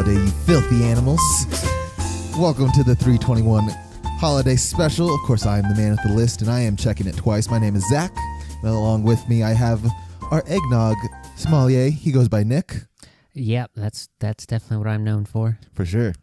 holiday, you filthy animals. Welcome to the 321 holiday special. Of course, I am the man with the list, and I am checking it twice. My name is Zach. And along with me, I have our eggnog sommelier. He goes by Nick. Yep, that's definitely what I'm known for. For sure.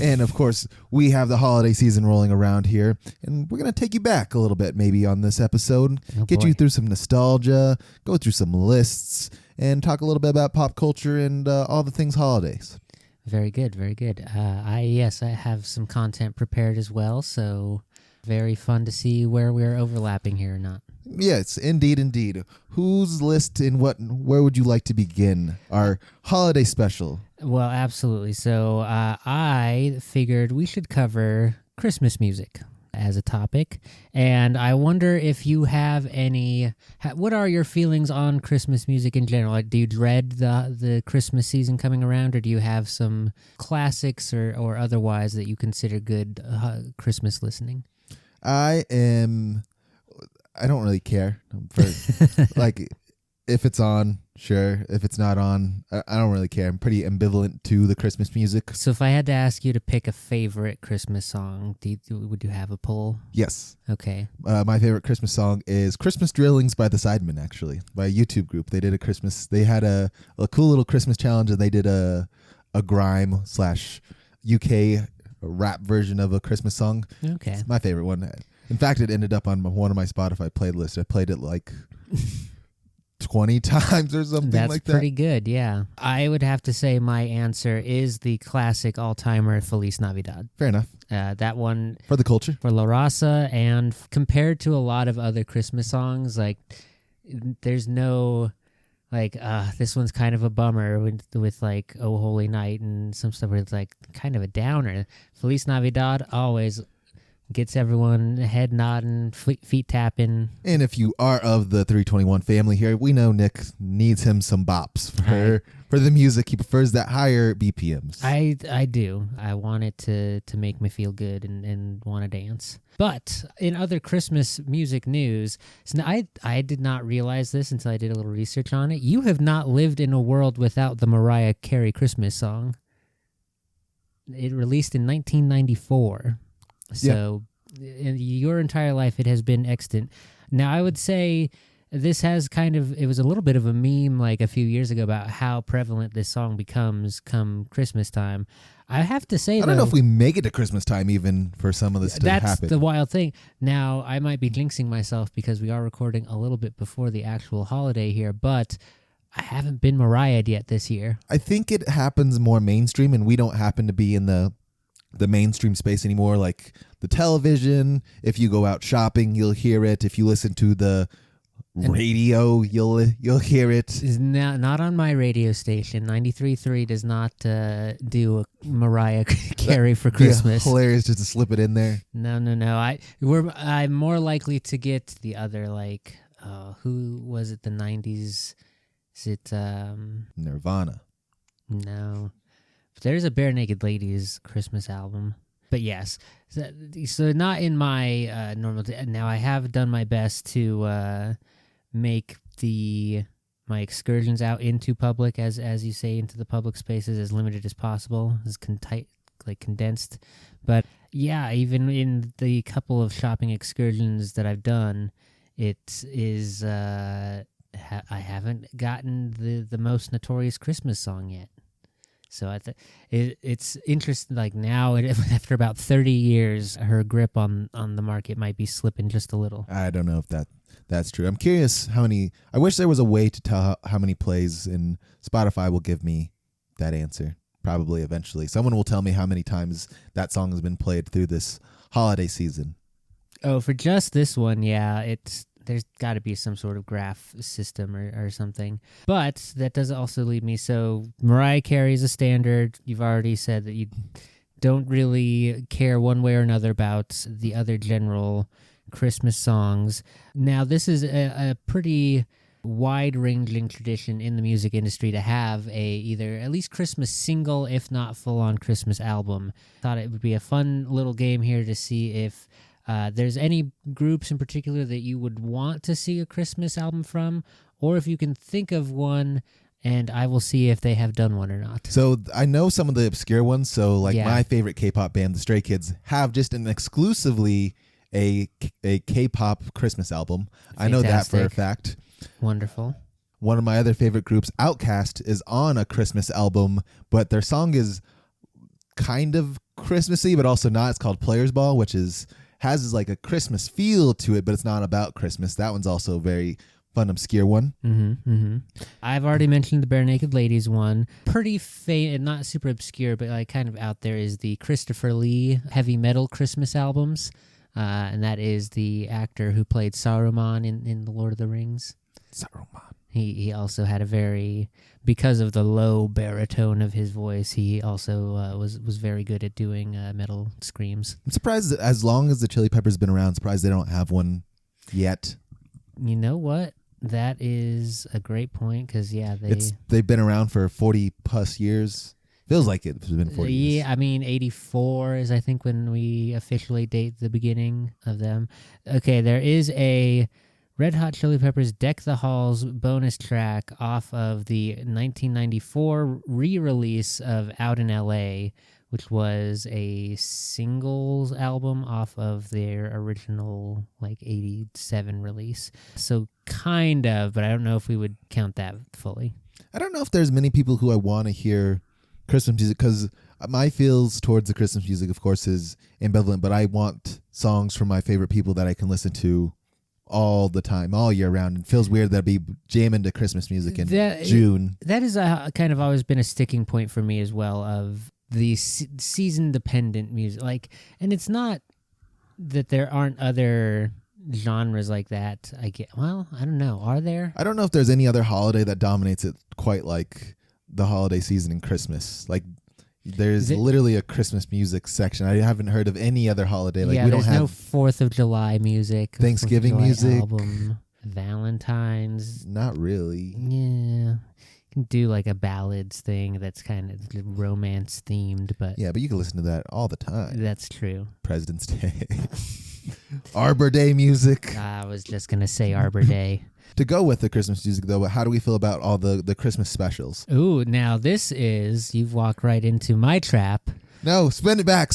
And of course, we have the holiday season rolling around here, and we're going to take you back a little bit maybe on this episode, get you through some nostalgia, go through some lists, and talk a little bit about pop culture and all the things holidays. Very good, very good. I have some content prepared as well, so very fun to see where we're overlapping here or not. Yes, indeed. Whose list and where would you like to begin our holiday special? Well, absolutely. So I figured we should cover Christmas music as a topic, and I wonder if you have any. What are your feelings on Christmas music in general? Like, do you dread the Christmas season coming around, or do you have some classics or otherwise that you consider good Christmas listening? I don't really care. Like, if it's on, sure. If it's not on, I don't really care. I'm pretty ambivalent to the Christmas music. So if I had to ask you to pick a favorite Christmas song, would you have a poll? Yes. Okay. My favorite Christmas song is Christmas Drillings by the Sidemen, actually, by a YouTube group. They had a cool little Christmas challenge, and they did a grime / UK rap version of a Christmas song. Okay. It's my favorite one. In fact, it ended up on one of my Spotify playlists. I played it like 20 times or something like that. That's pretty good, yeah. I would have to say my answer is the classic all-timer Feliz Navidad. Fair enough. That one... For the culture. For La Raza, and compared to a lot of other Christmas songs, like, there's no... Like, this one's kind of a bummer with like, Oh Holy Night and some stuff where it's like kind of a downer. Feliz Navidad always gets everyone head nodding, feet tapping. And if you are of the 321 family here, we know Nick needs him some bops for the music. He prefers that higher BPMs. I do. I want it to make me feel good and want to dance. But in other Christmas music news, so I did not realize this until I did a little research on it. You have not lived in a world without the Mariah Carey Christmas song. It released in 1994. So in your entire life, it has been extant. Now, I would say this has it was a little bit of a meme like a few years ago about how prevalent this song becomes come Christmas time. I have to say, I don't know if we make it to Christmas time even for some of this to happen. That's the wild thing. Now, I might be jinxing myself because we are recording a little bit before the actual holiday here, but I haven't been Mariah'd yet this year. I think it happens more mainstream, and we don't happen to be in the mainstream space anymore, like the television. If you go out shopping, you'll hear it. If you listen to the radio, you'll hear it. Is not on my radio station. 93.3 does not do a Mariah Carey for Christmas. Yeah, hilarious just to slip it in there. No. I'm more likely to get the other, like, who was it? The 90s? Is it Nirvana? No. There's a Bare Naked Ladies Christmas album. But yes, so not in my normal... Now, I have done my best to make my excursions out into public, as you say, into the public spaces as limited as possible, as condensed. But yeah, even in the couple of shopping excursions that I've done, it is... I haven't gotten the most notorious Christmas song yet. So it's interesting. Like now, after about 30 years, her grip on the market might be slipping just a little. I don't know if that's true. I'm curious how many. I wish there was a way to tell how many plays, and Spotify will give me that answer. Probably eventually, someone will tell me how many times that song has been played through this holiday season. Oh, for just this one, yeah, there's got to be some sort of graph system or something. But that does also lead me. So Mariah Carey is a standard. You've already said that you don't really care one way or another about the other general Christmas songs. Now, this is a pretty wide-ranging tradition in the music industry to have either at least Christmas single, if not full-on Christmas album. Thought it would be a fun little game here to see if there's any groups in particular that you would want to see a Christmas album from, or if you can think of one and I will see if they have done one or not. So I know some of the obscure ones. So like Yeah. my favorite K-pop band, the Stray Kids, have just an exclusively a K-pop Christmas album. I know that for a Fantastic. fact. Wonderful. One of my other favorite groups, Outkast, is on a Christmas album, but their song is kind of Christmassy, but also not. It's called Players Ball, which has like a Christmas feel to it, but it's not about Christmas. That one's also a very fun, obscure one. I've already mentioned the Bare Naked Ladies one. Pretty not super obscure, but like kind of out there is the Christopher Lee heavy metal Christmas albums. And that is the actor who played Saruman in The Lord of the Rings. Saruman. He also had because of the low baritone of his voice, he also was very good at doing metal screams. I'm surprised that as long as the Chili Peppers been around, surprised they don't have one yet. You know what? That is a great point because, they've been around for 40 plus years. Feels like it's been 40 years. Yeah, I mean, 84 is, I think, when we officially date the beginning of them. Okay, there is a Red Hot Chili Peppers Deck the Halls bonus track off of the 1994 re-release of Out in L.A., which was a singles album off of their original, 87 release. So kind of, but I don't know if we would count that fully. I don't know if there's many people who I want to hear Christmas music, because my feels towards the Christmas music, of course, is ambivalent, but I want songs from my favorite people that I can listen to all the time, all year round. It feels weird that I'd be jamming to Christmas music in June. That is kind of always been a sticking point for me as well, of the season-dependent music. And it's not that there aren't other genres like that. I don't know. Are there? I don't know if there's any other holiday that dominates it quite like the holiday season and Christmas. There's literally a Christmas music section. I haven't heard of any other holiday. We don't there's have no 4th of July music, Thanksgiving 4th of July music, album, Valentine's. Not really. Yeah, you can do a ballads thing that's kind of romance themed, but yeah, but you can listen to that all the time. That's true. President's Day, Arbor Day music. I was just gonna say Arbor Day. To go with the Christmas music, though, how do we feel about all the Christmas specials? Ooh, now you've walked right into my trap. No, spin it back.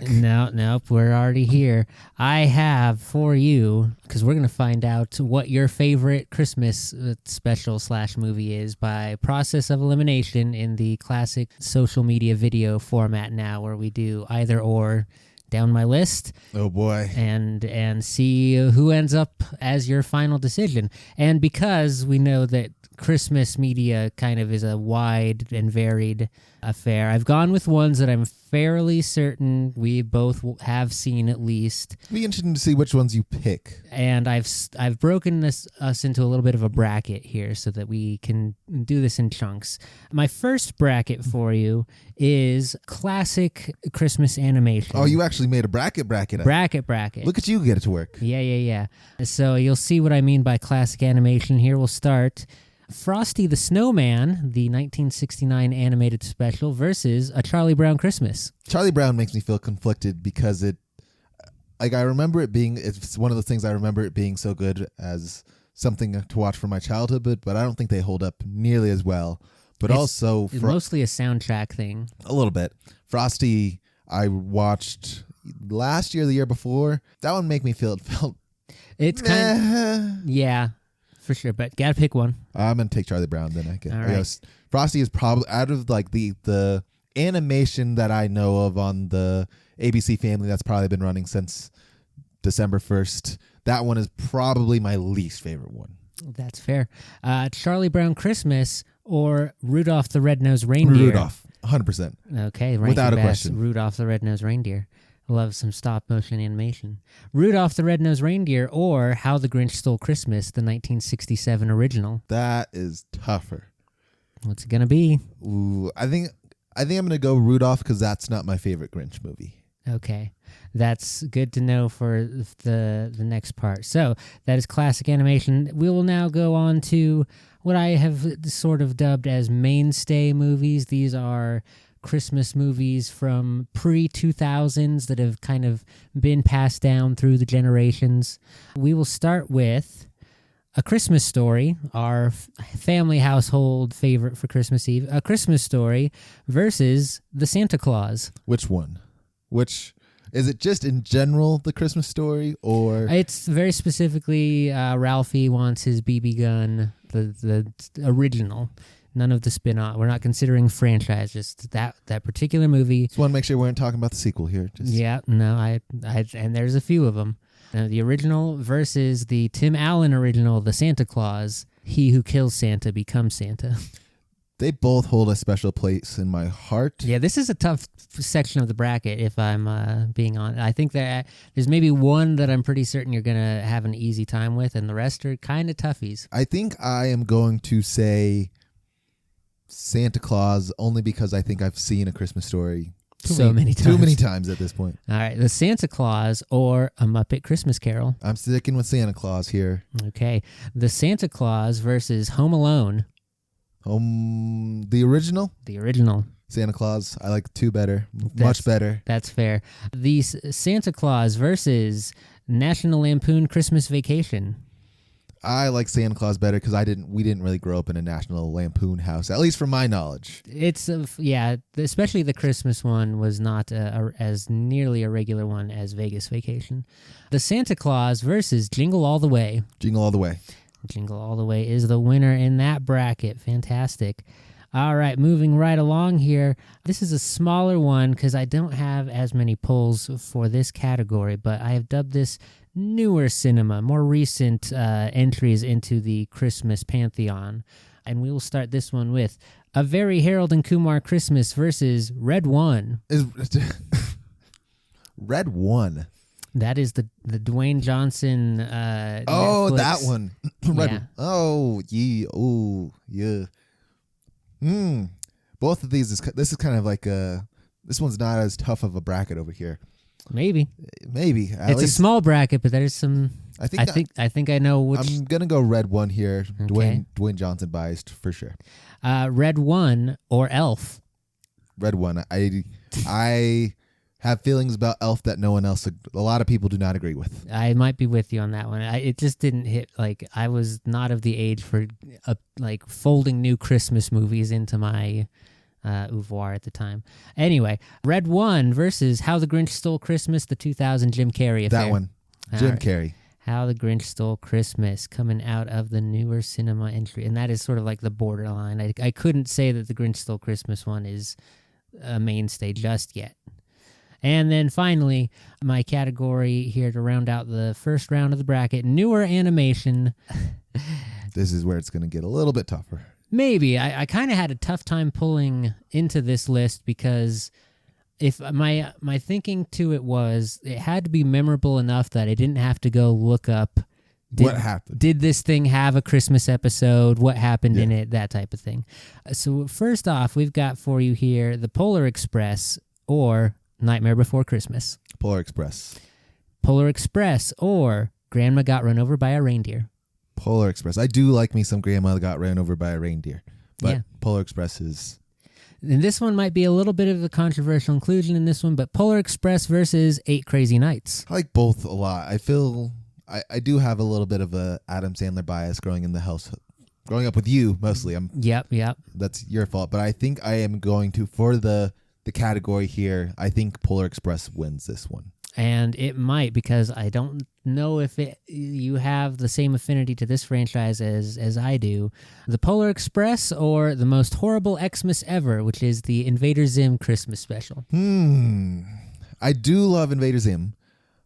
Nope, we're already here. I have for you, because we're going to find out what your favorite Christmas special / movie is by process of elimination in the classic social media video format now, where we do either or. Down my list. Oh boy. And see who ends up as your final decision. And because we know that Christmas media kind of is a wide and varied affair, I've gone with ones that I'm fairly certain we both have seen at least. It'd be interesting to see which ones you pick. And I've broken us into a little bit of a bracket here so that we can do this in chunks. My first bracket for you is classic Christmas animation. Oh, you actually made a bracket. Bracket. Look at you get it to work. Yeah. So you'll see what I mean by classic animation here. We'll start Frosty the Snowman, the 1969 animated special, versus A Charlie Brown Christmas. Charlie Brown makes me feel conflicted because I remember it's one of those things I remember it being so good as something to watch from my childhood, but I don't think they hold up nearly as well. But it's mostly a soundtrack thing. A little bit. Frosty, I watched last year, the year before. That one made me felt. It's yeah. For sure, but gotta pick one. I'm gonna take Charlie Brown then. I right. guess Frosty is probably out of the animation that I know of on the ABC Family that's probably been running since December 1st. That one is probably my least favorite one. That's fair. Charlie Brown Christmas or Rudolph the Red-Nosed Reindeer? Rudolph, 100%. Okay, without a question. Rudolph the Red-Nosed Reindeer. Love some stop-motion animation. Rudolph the Red-Nosed Reindeer or How the Grinch Stole Christmas, the 1967 original. That is tougher. What's it going to be? Ooh, I think I'm going to go Rudolph because that's not my favorite Grinch movie. Okay. That's good to know for the next part. So that is classic animation. We will now go on to what I have sort of dubbed as mainstay movies. These are Christmas movies from pre-2000s that have kind of been passed down through the generations. We will start with A Christmas Story, our family household favorite for Christmas Eve. A Christmas Story versus The Santa Claus. Which one? Which is it? Just in general, the Christmas Story, or It's very specifically Ralphie wants his BB gun, the original. None of the spin-off. We're not considering franchise, just that particular movie. just want to make sure we weren't talking about the sequel here. Just, Yeah, no, I and there's a few of them. The original versus the Tim Allen original, The Santa Claus. He who kills Santa becomes Santa. They both hold a special place in my heart. Yeah, this is a tough section of the bracket, if I'm being honest. I think that there's maybe one that I'm pretty certain you're going to have an easy time with, and the rest are kind of toughies. I think I am going to say Santa Claus only because I think I've seen A Christmas Story Many times. Too many times at this point. All right, The Santa Claus or A Muppet Christmas Carol. I'm sticking with Santa Claus here. Okay, The Santa Claus versus Home Alone. The original? The original. Santa Claus. I like two better. Much better. That's fair. The Santa Claus versus National Lampoon Christmas Vacation. I like Santa Claus better because we didn't really grow up in a National Lampoon house, at least from my knowledge. It's especially the Christmas one was not as nearly a regular one as Vegas Vacation. The Santa Claus versus Jingle All the Way. Jingle All the Way. Jingle All the Way is the winner in that bracket. Fantastic. All right, moving right along here. This is a smaller one because I don't have as many polls for this category, but I have dubbed this newer cinema, more recent entries into the Christmas pantheon. And we will start this one with A Very Harold and Kumar Christmas versus Red One. Red One. That is the Dwayne Johnson Oh, Netflix. that one. Red. Yeah. Oh, yeah. Oh, yeah. Both of these this is kind of like this one's not as tough of a bracket over here. Maybe. At It's least, a small bracket, but there's some. I think I know which. I'm gonna go Red One here. Okay. Dwayne Johnson biased for sure. Red One or Elf. Red One. I have feelings about Elf that no one else. A lot of people do not agree with. I might be with you on that one. It just didn't hit. Like I was not of the age for like folding new Christmas movies into my oeuvre at the time. Anyway, Red One versus How the Grinch Stole Christmas, the 2000 Jim Carrey affair. That one, Jim Carrey. How the Grinch Stole Christmas, coming out of the newer cinema entry, and that is sort of like the borderline. I couldn't say that the Grinch Stole Christmas one is a mainstay just yet. And then finally, my category here to round out the first round of the bracket, newer animation. This is where it's going to get a little bit tougher. Maybe. I kind of had a tough time pulling into this list because if my thinking to it had to be memorable enough that I didn't have to go look up what happened. Did this thing have a Christmas episode? What happened in it? That type of thing. So first off, we've got for you here the Polar Express or Nightmare Before Christmas. Polar Express. Polar Express or Grandma Got Run Over by a Reindeer. Polar Express. I do like me some Grandma Got Ran Over by a Reindeer. But Yeah. Polar Express is... And this one might be a little bit of a controversial inclusion in this one, but Polar Express versus 8 Crazy Nights. I like both a lot. I feel... I do have a little bit of a Adam Sandler bias growing up with you, mostly. Yep. That's your fault. But I think I am going to, for the category here, I think Polar Express wins this one. And it might, because I don't know if you have the same affinity to this franchise as I do. The Polar Express or the most horrible Xmas ever, which is the Invader Zim Christmas special. I do love Invader Zim,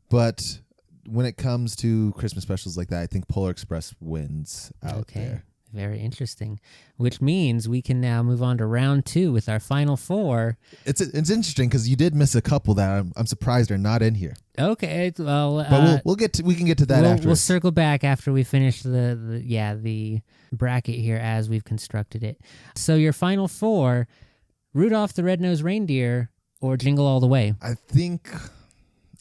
but when it comes to Christmas specials like that, I think Polar Express wins out there. Very interesting. Which means we can now move on to round 2 with our final 4. It's interesting because you did miss a couple that I'm surprised are not in here. Okay, well, but we can get to that after. We'll circle back after we finish the bracket here as we've constructed it. So your final 4: Rudolph the Red-Nosed Reindeer or Jingle All the Way. I think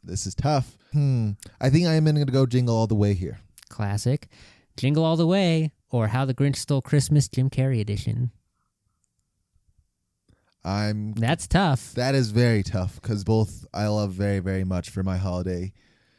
this is tough. I think I am going to go Jingle All the Way here. Classic. Jingle All the Way or How the Grinch Stole Christmas Jim Carrey edition. That's tough. That is very tough because both I love very, very much for my holiday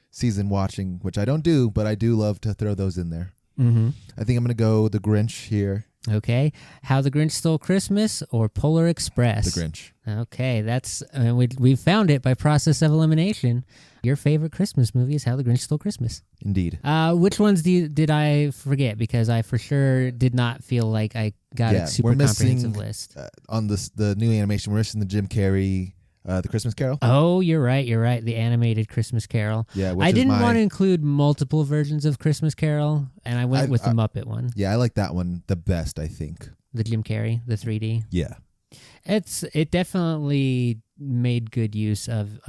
season watching, which I don't do, but I do love to throw those in there. Mm-hmm. I think I'm going to go The Grinch here. Okay. How the Grinch Stole Christmas or Polar Express? The Grinch. Okay, that's we found it by process of elimination. Your favorite Christmas movie is How the Grinch Stole Christmas. Indeed. Which ones did I forget? Because I for sure did not feel like I got a super comprehensive list. On the new animation, we're missing the Jim Carrey, The Christmas Carol. Oh, you're right. The animated Christmas Carol. Yeah, I didn't want to include multiple versions of Christmas Carol, and I went with the Muppet one. Yeah, I like that one the best, I think. The Jim Carrey, the 3D. Yeah. It definitely made good use of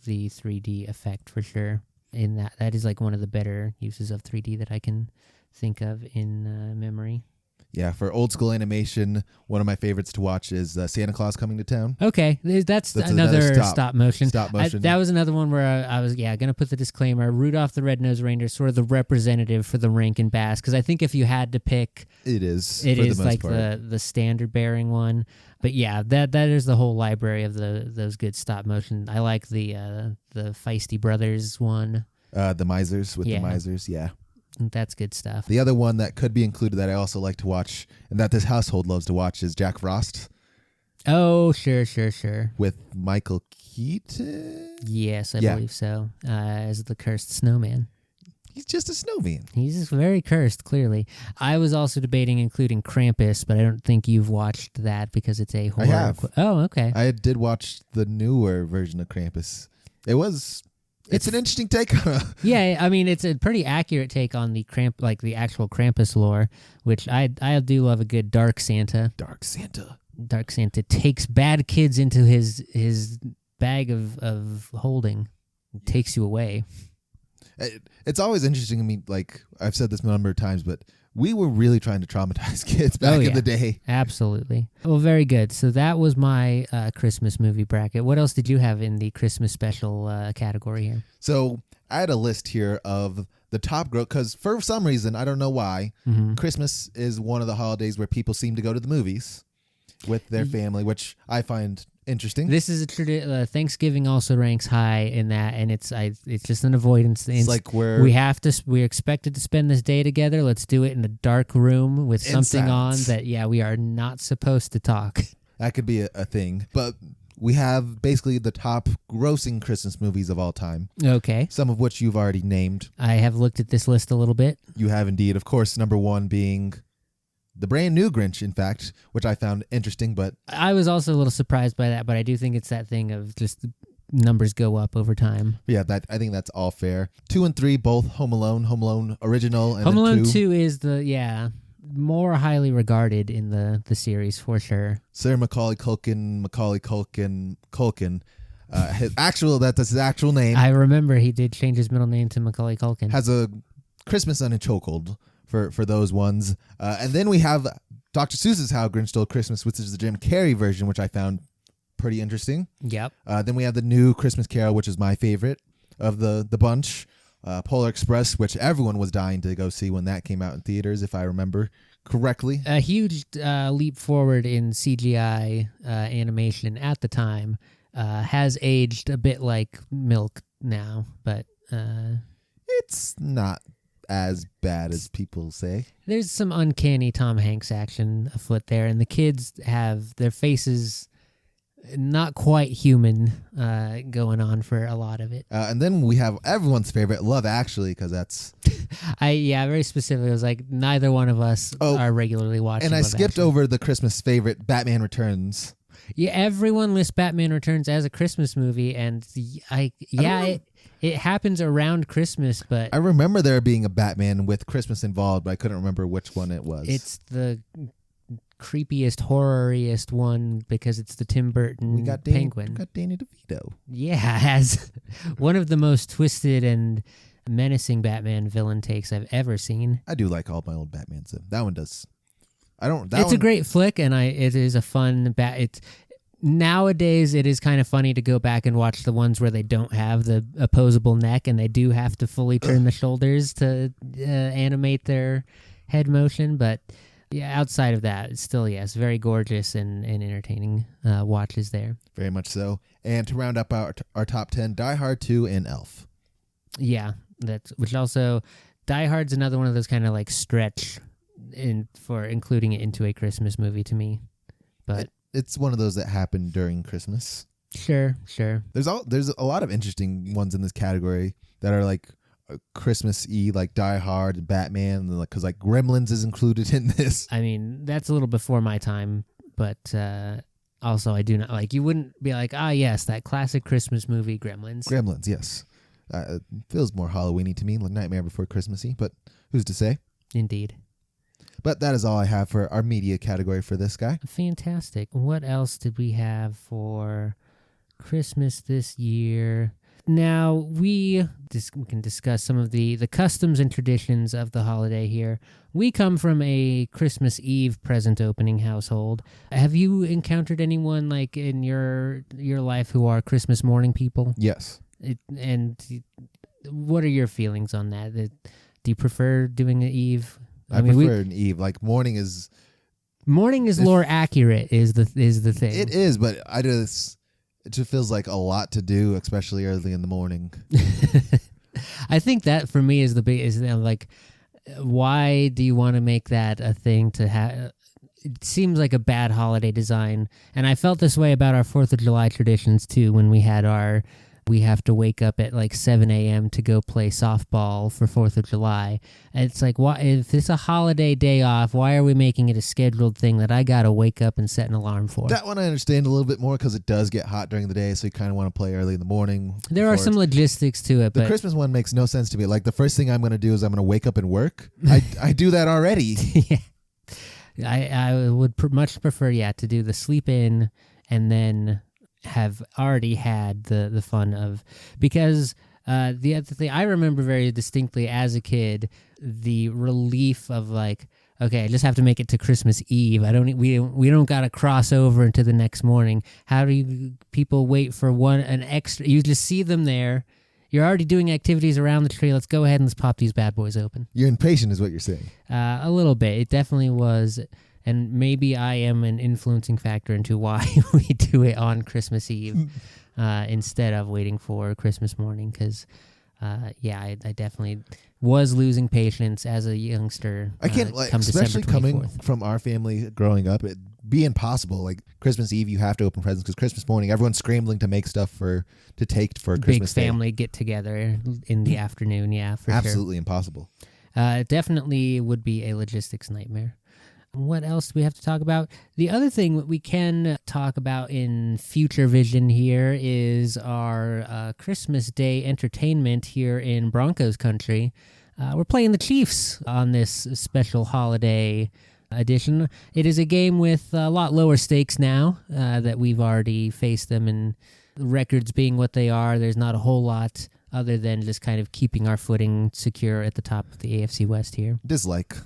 the 3D effect for sure. In that is like one of the better uses of 3D that I can think of in memory. Yeah, for old school animation, one of my favorites to watch is Santa Claus Coming to Town. Okay, that's another stop motion. Stop motion. That was another one where I was going to put the disclaimer. Rudolph the Red-Nosed Reindeer is sort of the representative for the Rankin Bass, because I think if you had to pick, it is like the standard bearing one. But yeah, that is the whole library of those good stop motion. I like the Feisty Brothers one. The Misers with the Misers, yeah. That's good stuff. The other one that could be included that I also like to watch and that this household loves to watch is Jack Frost. Oh, sure. With Michael Keaton? Yes, I believe so. As the cursed snowman. He's just a snowman. He's just very cursed, clearly. I was also debating including Krampus, but I don't think you've watched that because it's a horror. I have. Oh, okay. I did watch the newer version of Krampus. It's an interesting take on it. Yeah, I mean, it's a pretty accurate take on the the actual Krampus lore, which I do love a good Dark Santa. Dark Santa takes bad kids into his bag of holding and takes you away. It's always interesting to me, like I've said this a number of times, but we were really trying to traumatize kids back in the day. Absolutely. Well, very good. So that was my Christmas movie bracket. What else did you have in the Christmas special category here? So I had a list here of the top growth, because for some reason, I don't know why, Christmas is one of the holidays where people seem to go to the movies with their family, which I find interesting. This is a tradition. Thanksgiving also ranks high in that, and it's just an avoidance. It's like we're expected to spend this day together. Let's do it in a dark room with something on that. Yeah, we are not supposed to talk. That could be a thing, but we have basically the top grossing Christmas movies of all time. Okay, some of which you've already named. I have looked at this list a little bit. You have indeed. Of course, number one being the brand new Grinch, in fact, which I found interesting, but I was also a little surprised by that, but I do think it's that thing of just numbers go up over time. Yeah, I think that's all fair. 2 and 3, both Home Alone original, and Home Alone 2. 2 is more highly regarded in the series for sure. Sir Macaulay Culkin. That's his actual name. I remember he did change his middle name to Macaulay Culkin. Has a Christmas on a chokehold for those ones. And then we have Dr. Seuss's How Grinch Stole Christmas, which is the Jim Carrey version, which I found pretty interesting. Yep. Then we have the new Christmas Carol, which is my favorite of the bunch. Polar Express, which everyone was dying to go see when that came out in theaters, if I remember correctly. A huge leap forward in CGI animation at the time. Has aged a bit like milk now, but it's not as bad as people say. There's some uncanny Tom Hanks action afoot there, and the kids have their faces not quite human going on for a lot of it. And then we have everyone's favorite, Love Actually, because that's... very specifically, it was like neither one of us are regularly watching And I Love skipped Actually. over the Christmas favorite, Batman Returns. Yeah, everyone lists Batman Returns as a Christmas movie, and it happens around Christmas, but... I remember there being a Batman with Christmas involved, but I couldn't remember which one it was. It's creepiest, horroriest one because it's the Tim Burton Penguin. We got Danny DeVito. Yeah, as one of the most twisted and menacing Batman villain takes I've ever seen. I do like all my old Batmans. So that one does. It's a great flick, and it is a fun nowadays it is kind of funny to go back and watch the ones where they don't have the opposable neck and they do have to fully turn the shoulders to animate their head motion, but yeah, outside of that, it's still, yes, very gorgeous and entertaining watches there. Very much so. And to round up our top 10, Die Hard 2 and Elf. Yeah, which also Die Hard's another one of those kind of like stretch for including it into a Christmas movie to me. But it's one of those that happened during Christmas. Sure. There's a lot of interesting ones in this category that are like Christmas Eve, like Die Hard and Batman, because like Gremlins is included in this. I mean, that's a little before my time, but also I do not like. You wouldn't be like, yes, that classic Christmas movie, Gremlins. Gremlins, yes. It feels more Halloween-y to me, like Nightmare Before Christmassy, but who's to say? Indeed. But that is all I have for our media category for this guy. Fantastic. What else did we have for Christmas this year? Now, we can discuss some of the customs and traditions of the holiday here. We come from a Christmas Eve present opening household. Have you encountered anyone like in your life who are Christmas morning people? Yes. And what are your feelings on that? Do you prefer doing an Eve? I prefer an Eve. Like morning is more accurate is the thing. It is, but it just feels like a lot to do, especially early in the morning. I think that for me is like, why do you want to make that a thing to have? It seems like a bad holiday design. And I felt this way about our 4th of July traditions too, when we have to wake up at like 7 a.m. to go play softball for 4th of July. And it's like, why, if it's a holiday day off, why are we making it a scheduled thing that I got to wake up and set an alarm for? That one I understand a little bit more because it does get hot during the day, so you kind of want to play early in the morning. There are some logistics to it. The Christmas one makes no sense to me. Like the first thing I'm going to do is I'm going to wake up and work. I do that already. Yeah. I would much prefer, to do the sleep in and then have already had the fun of, because the other thing I remember very distinctly as a kid, the relief of like, okay, I just have to make it to Christmas Eve. We don't got to cross over into the next morning. How do people wait for an extra? You just see them there. You're already doing activities around the tree. Let's go ahead and let's pop these bad boys open. You're impatient is what you're saying. A little bit. It definitely was. And maybe I am an influencing factor into why we do it on Christmas Eve instead of waiting for Christmas morning. Because, I definitely was losing patience as a youngster. I can't, especially coming from our family growing up, it'd be impossible. Like Christmas Eve, you have to open presents because Christmas morning, everyone's scrambling to make stuff to take for Christmas Day. Big family get together in the afternoon, for Absolutely impossible. It definitely would be a logistics nightmare. What else do we have to talk about? The other thing we can talk about in future vision here is our Christmas Day entertainment here in Broncos country. We're playing the Chiefs on this special holiday edition. It is a game with a lot lower stakes now that we've already faced them, and the records being what they are, there's not a whole lot other than just kind of keeping our footing secure at the top of the AFC West here. Dislike.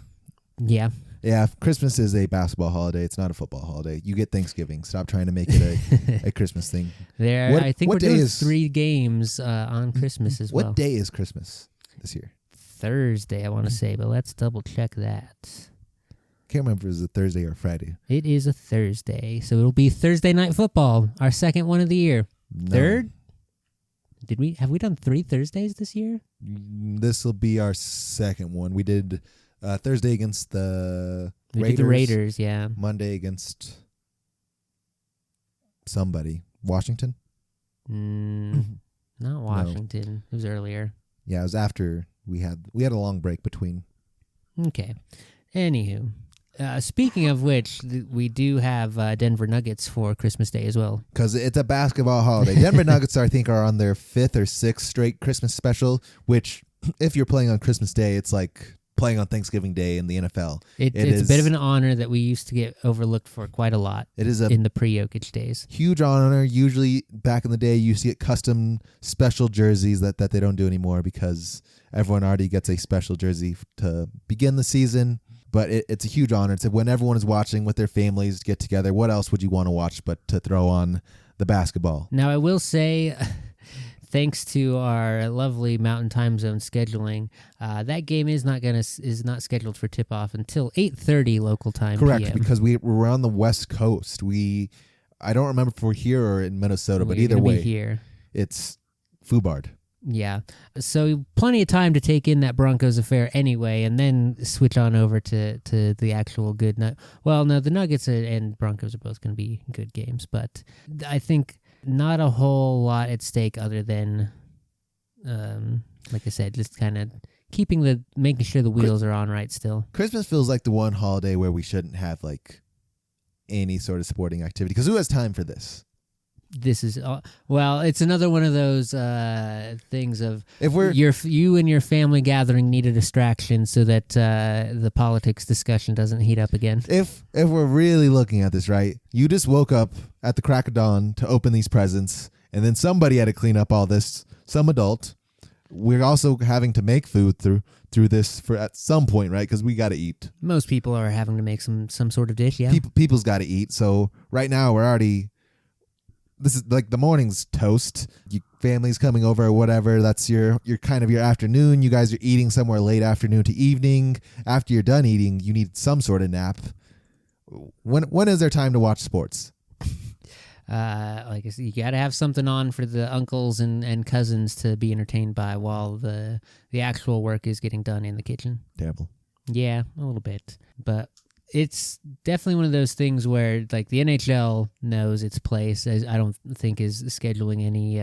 Yeah. Yeah, Christmas is a basketball holiday. It's not a football holiday. You get Thanksgiving. Stop trying to make it a Christmas thing. I think we're doing 3 games on Christmas as well. What day is Christmas this year? Thursday, I want to say, but let's double check that. Can't remember if it was a Thursday or a Friday. It is a Thursday, so it'll be Thursday Night Football, our second one of the year. No. Third? Have we done 3 Thursdays this year? This will be our second one. We did Thursday against the Raiders. We did the Raiders, yeah. Monday against somebody. Washington? Not Washington. No. It was earlier. Yeah, it was after we had a long break between. Okay. Anywho, speaking of which, we do have Denver Nuggets for Christmas Day as well. Because it's a basketball holiday. Denver Nuggets, I think, are on their 5th or 6th straight Christmas special, which, if you're playing on Christmas Day, it's like playing on Thanksgiving Day in the NFL. It's a bit of an honor that we used to get overlooked for quite a lot. It is in the pre-Jokic days. Huge honor. Usually back in the day, you used to get custom special jerseys that they don't do anymore because everyone already gets a special jersey to begin the season. But it's a huge honor. It's when everyone is watching with their families get together. What else would you want to watch but to throw on the basketball? Now, I will say, thanks to our lovely Mountain Time Zone scheduling, that game is not scheduled for tip-off until 8:30 local time. Correct, PM. because we're on the West Coast. I don't remember if we're here or in Minnesota, but either way, here. it's FUBARD. Yeah. So plenty of time to take in that Broncos affair anyway, and then switch on over to the actual good Well, no, the Nuggets and Broncos are both going to be good games, but I think not a whole lot at stake other than, like I said, just kind of making sure the wheels are on right still. Christmas feels like the one holiday where we shouldn't have like any sort of sporting activity, because who has time for this? This is it's another one of those things of if we're you and your family gathering need a distraction so that the politics discussion doesn't heat up again. If we're really looking at this, right, you just woke up at the crack of dawn to open these presents, and then somebody had to clean up all this. Some adult. We're also having to make food through this for at some point, right? Because we got to eat. Most people are having to make some sort of dish. Yeah, people's got to eat. So right now we're already. This is like the morning's toast. Your family's coming over or whatever. That's your kind of your afternoon. You guys are eating somewhere late afternoon to evening. After you're done eating, you need some sort of nap. When is there time to watch sports? Like I said, you got to have something on for the uncles and cousins to be entertained by while the actual work is getting done in the kitchen. Terrible. Yeah, a little bit, but. It's definitely one of those things where, like, the NHL knows its place. I don't think is scheduling any.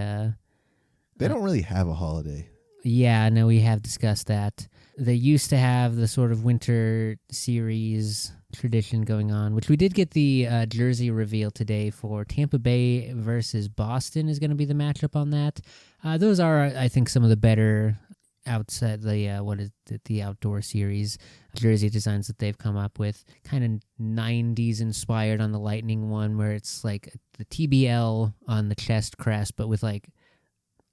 They don't really have a holiday. Yeah, no, we have discussed that. They used to have the sort of winter series tradition going on, which we did get the jersey reveal today for Tampa Bay versus Boston is going to be the matchup on that. Those are, I think, some of the better outside the outdoor series jersey designs that they've come up with, kind of 90s inspired on the Lightning one, where it's like the TBL on the chest crest, but with like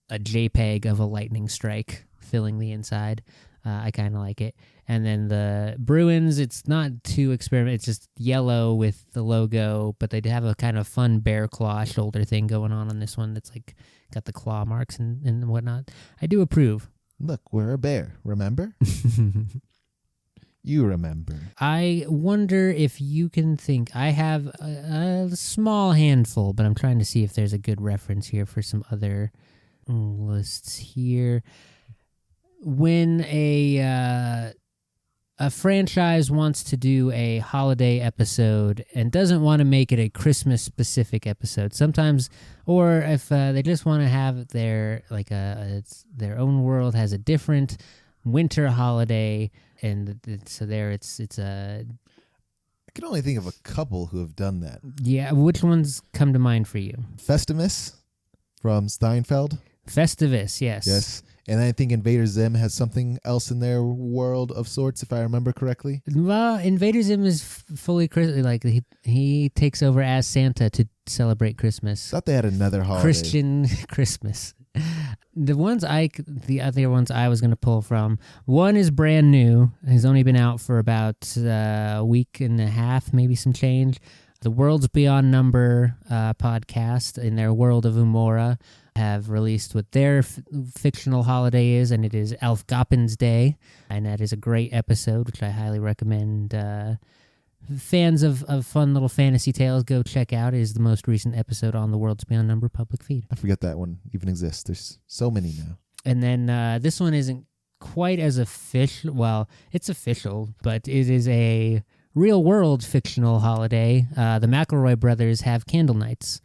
a JPEG of a lightning strike filling the inside. I kind of like it. And then the Bruins, it's not too experimental. It's just yellow with the logo, but they have a kind of fun bear claw shoulder thing going on this one that's like got the claw marks and whatnot. I do approve. Look, we're a bear, remember? You remember. I wonder if you can think. I have a small handful, but I'm trying to see if there's a good reference here for some other lists here. When a franchise wants to do a holiday episode and doesn't want to make it a Christmas-specific episode, sometimes, or if they just want to have their their own world has a different winter holiday, and so there it's a. I can only think of a couple who have done that. Yeah, which ones come to mind for you? Festivus from Steinfeld. Festivus, yes. Yes. And I think Invader Zim has something else in their world of sorts, if I remember correctly. Well, Invader Zim is fully like he takes over as Santa to celebrate Christmas. Thought they had another holiday. Christian Christmas. The other ones I was going to pull from. One is brand new. Has only been out for about a week and a half, maybe some change. The Worlds Beyond Number podcast in their World of Umora have released what their fictional holiday is, and it is Elfgoppen's Day, and that is a great episode, which I highly recommend fans of fun little fantasy tales go check out. It is the most recent episode on the Worlds Beyond Number public feed. I forget that one even exists. There's so many now. And then this one isn't quite as official. Well, it's official, but it is a real-world fictional holiday. The McElroy brothers have candle nights,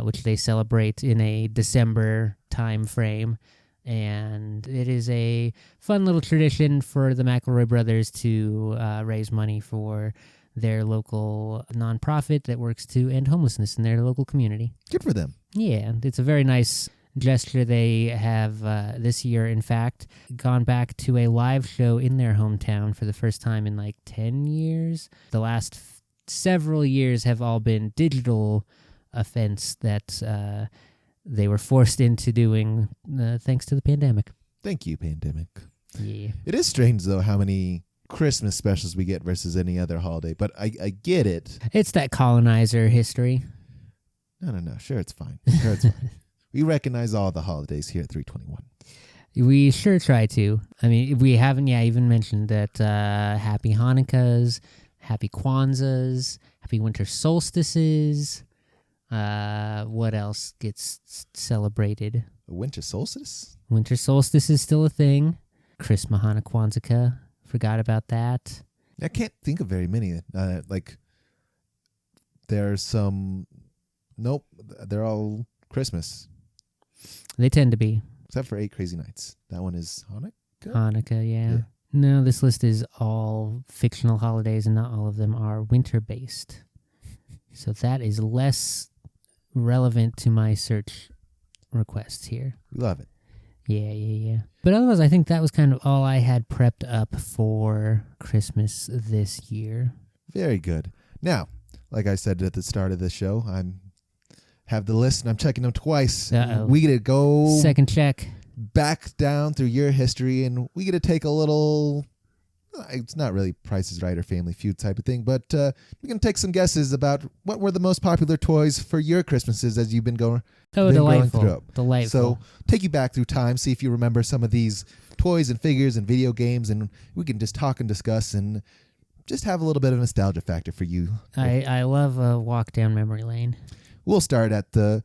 which they celebrate in a December time frame. And it is a fun little tradition for the McElroy brothers to raise money for their local nonprofit that works to end homelessness in their local community. Good for them. Yeah, it's a very nice gesture. They have this year, in fact, gone back to a live show in their hometown for the first time in like 10 years. The last several years have all been digital events that they were forced into doing thanks to the pandemic. Thank you, pandemic. Yeah. It is strange, though, how many Christmas specials we get versus any other holiday, but I get it. It's that colonizer history. No. Sure, it's fine. Sure, it's fine. We recognize all the holidays here at 321. We sure try to. I mean, we haven't even mentioned that happy Hanukkahs, happy Kwanzas, happy winter solstices. What else gets celebrated? A winter solstice? Winter solstice is still a thing. Chris Mahana Kwanzaa. Forgot about that. I can't think of very many. There's some. Nope, they're all Christmas. They tend to be. Except for 8 Crazy Nights. That one is Hanukkah? Hanukkah, yeah. No, this list is all fictional holidays, and not all of them are winter-based. So that is less relevant to my search requests here. We love it. Yeah. But otherwise, I think that was kind of all I had prepped up for Christmas this year. Very good. Now, like I said at the start of the show, have the list and I'm checking them twice. Uh-oh. We get to go second check back down through your history, and we get to take a little. It's not really Price is Right or Family Feud type of thing, but we can take some guesses about what were the most popular toys for your Christmases as you've been going. Delightful. So take you back through time, see if you remember some of these toys and figures and video games, and we can just talk and discuss and just have a little bit of nostalgia factor for you. I love a walk down memory lane. We'll start at the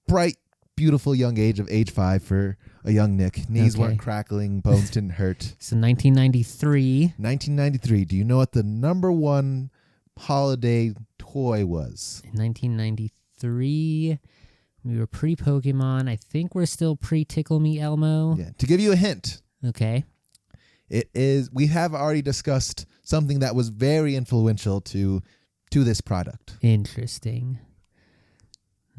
bright, beautiful young age of age 5 for a young Nick. Knees weren't crackling, bones didn't hurt. So 1993. 1993. Do you know what the number one holiday toy was? In 1993, we were pre-Pokemon. I think we're still pre-Tickle Me Elmo. Yeah. To give you a hint. Okay. It is. We have already discussed something that was very influential to this product. Interesting.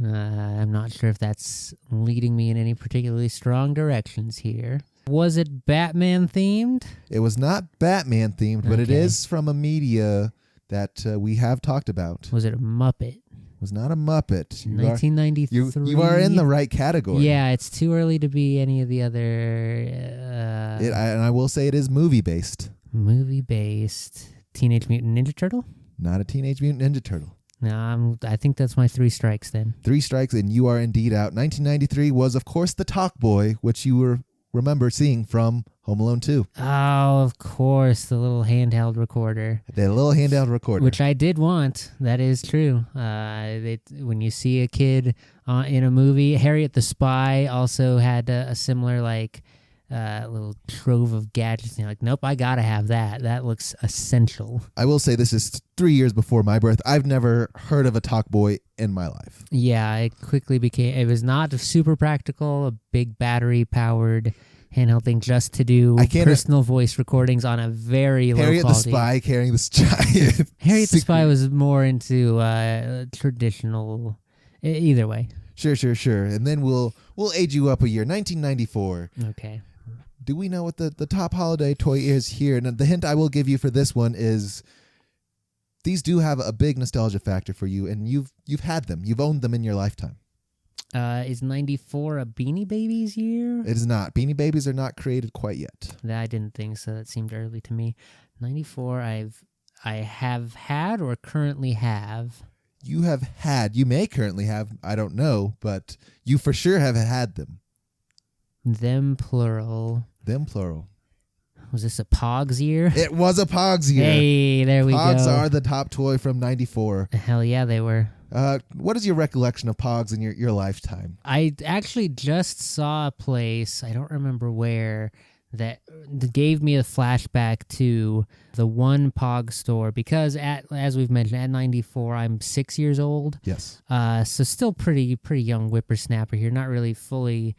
I'm not sure if that's leading me in any particularly strong directions here. Was it Batman themed? It was not Batman themed, but it is from a media that we have talked about. Was it a Muppet? It was not a Muppet. 1993. You are in the right category. Yeah, it's too early to be any of the other. And I will say it is movie based. Movie based. Teenage Mutant Ninja Turtle? Not a Teenage Mutant Ninja Turtle. No, I think that's my 3 strikes then. 3 strikes, and you are indeed out. 1993 was, of course, the Talk Boy, which you remember seeing from Home Alone 2. Oh, of course, the little handheld recorder. The little handheld recorder. Which I did want. That is true. When you see a kid in a movie, Harriet the Spy also had a similar, little trove of gadgets. And you're like, nope, I gotta have that. That looks essential. I will say this is 3 years before my birth. I've never heard of a Talk Boy in my life. Yeah, it quickly became. It was not super practical. A big battery-powered handheld thing just to do personal voice recordings on a very low Harriet quality. the Spy carrying this giant. Harriet the Spy was more into traditional. Either way. Sure. And then we'll age you up a year. 1994. Okay. Do we know what the top holiday toy is here? And the hint I will give you for this one is these do have a big nostalgia factor for you, and you've had them. You've owned them in your lifetime. Is 94 a Beanie Babies year? It is not. Beanie Babies are not created quite yet. I didn't think so. That seemed early to me. 94 I have had or currently have. You have had. You may currently have. I don't know, but you for sure have had them. Them plural. Was this a Pogs year? It was a Pogs year. Hey, there we go. Pogs are the top toy from 94. Hell yeah, they were. What is your recollection of Pogs in your lifetime? I actually just saw a place, I don't remember where, that gave me a flashback to the one Pog store because as we've mentioned, at 94, I'm 6 years old. Yes. So still pretty young whippersnapper here, not really fully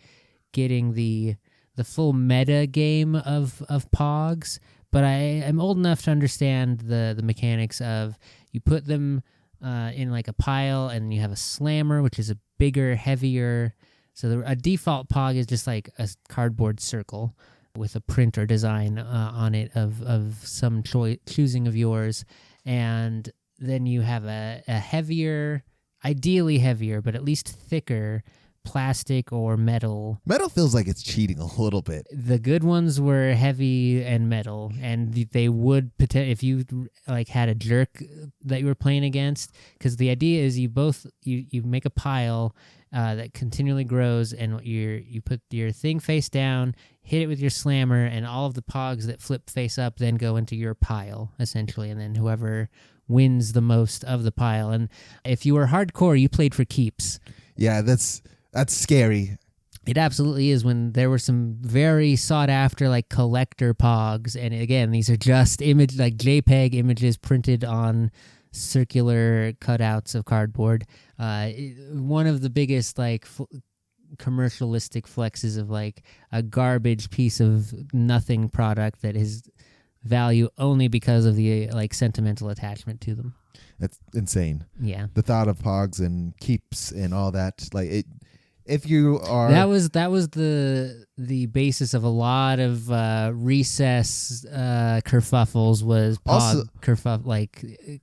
getting the full meta game of Pogs, but I am old enough to understand the mechanics of you put them in like a pile and you have a slammer, which is a bigger, heavier. So a default Pog is just like a cardboard circle with a print or design on it of some choosing of yours, and then you have a heavier, ideally heavier, but at least thicker plastic or metal. Metal feels like it's cheating a little bit. The good ones were heavy and metal, and they would if you like had a jerk that you were playing against, because the idea is you make a pile that continually grows, and you put your thing face down, hit it with your slammer, and all of the Pogs that flip face up then go into your pile essentially, and then whoever wins the most of the pile. And if you were hardcore, you played for keeps. Yeah, that's scary. It absolutely is. When there were some very sought after like collector pogs, and again, these are just JPEG images printed on circular cutouts of cardboard. One of the biggest like commercialistic flexes of like a garbage piece of nothing product that is value only because of the like sentimental attachment to them. That's insane. Yeah. The thought of pogs and keeps and all that, like it. If you are that was the basis of a lot of recess kerfuffles was also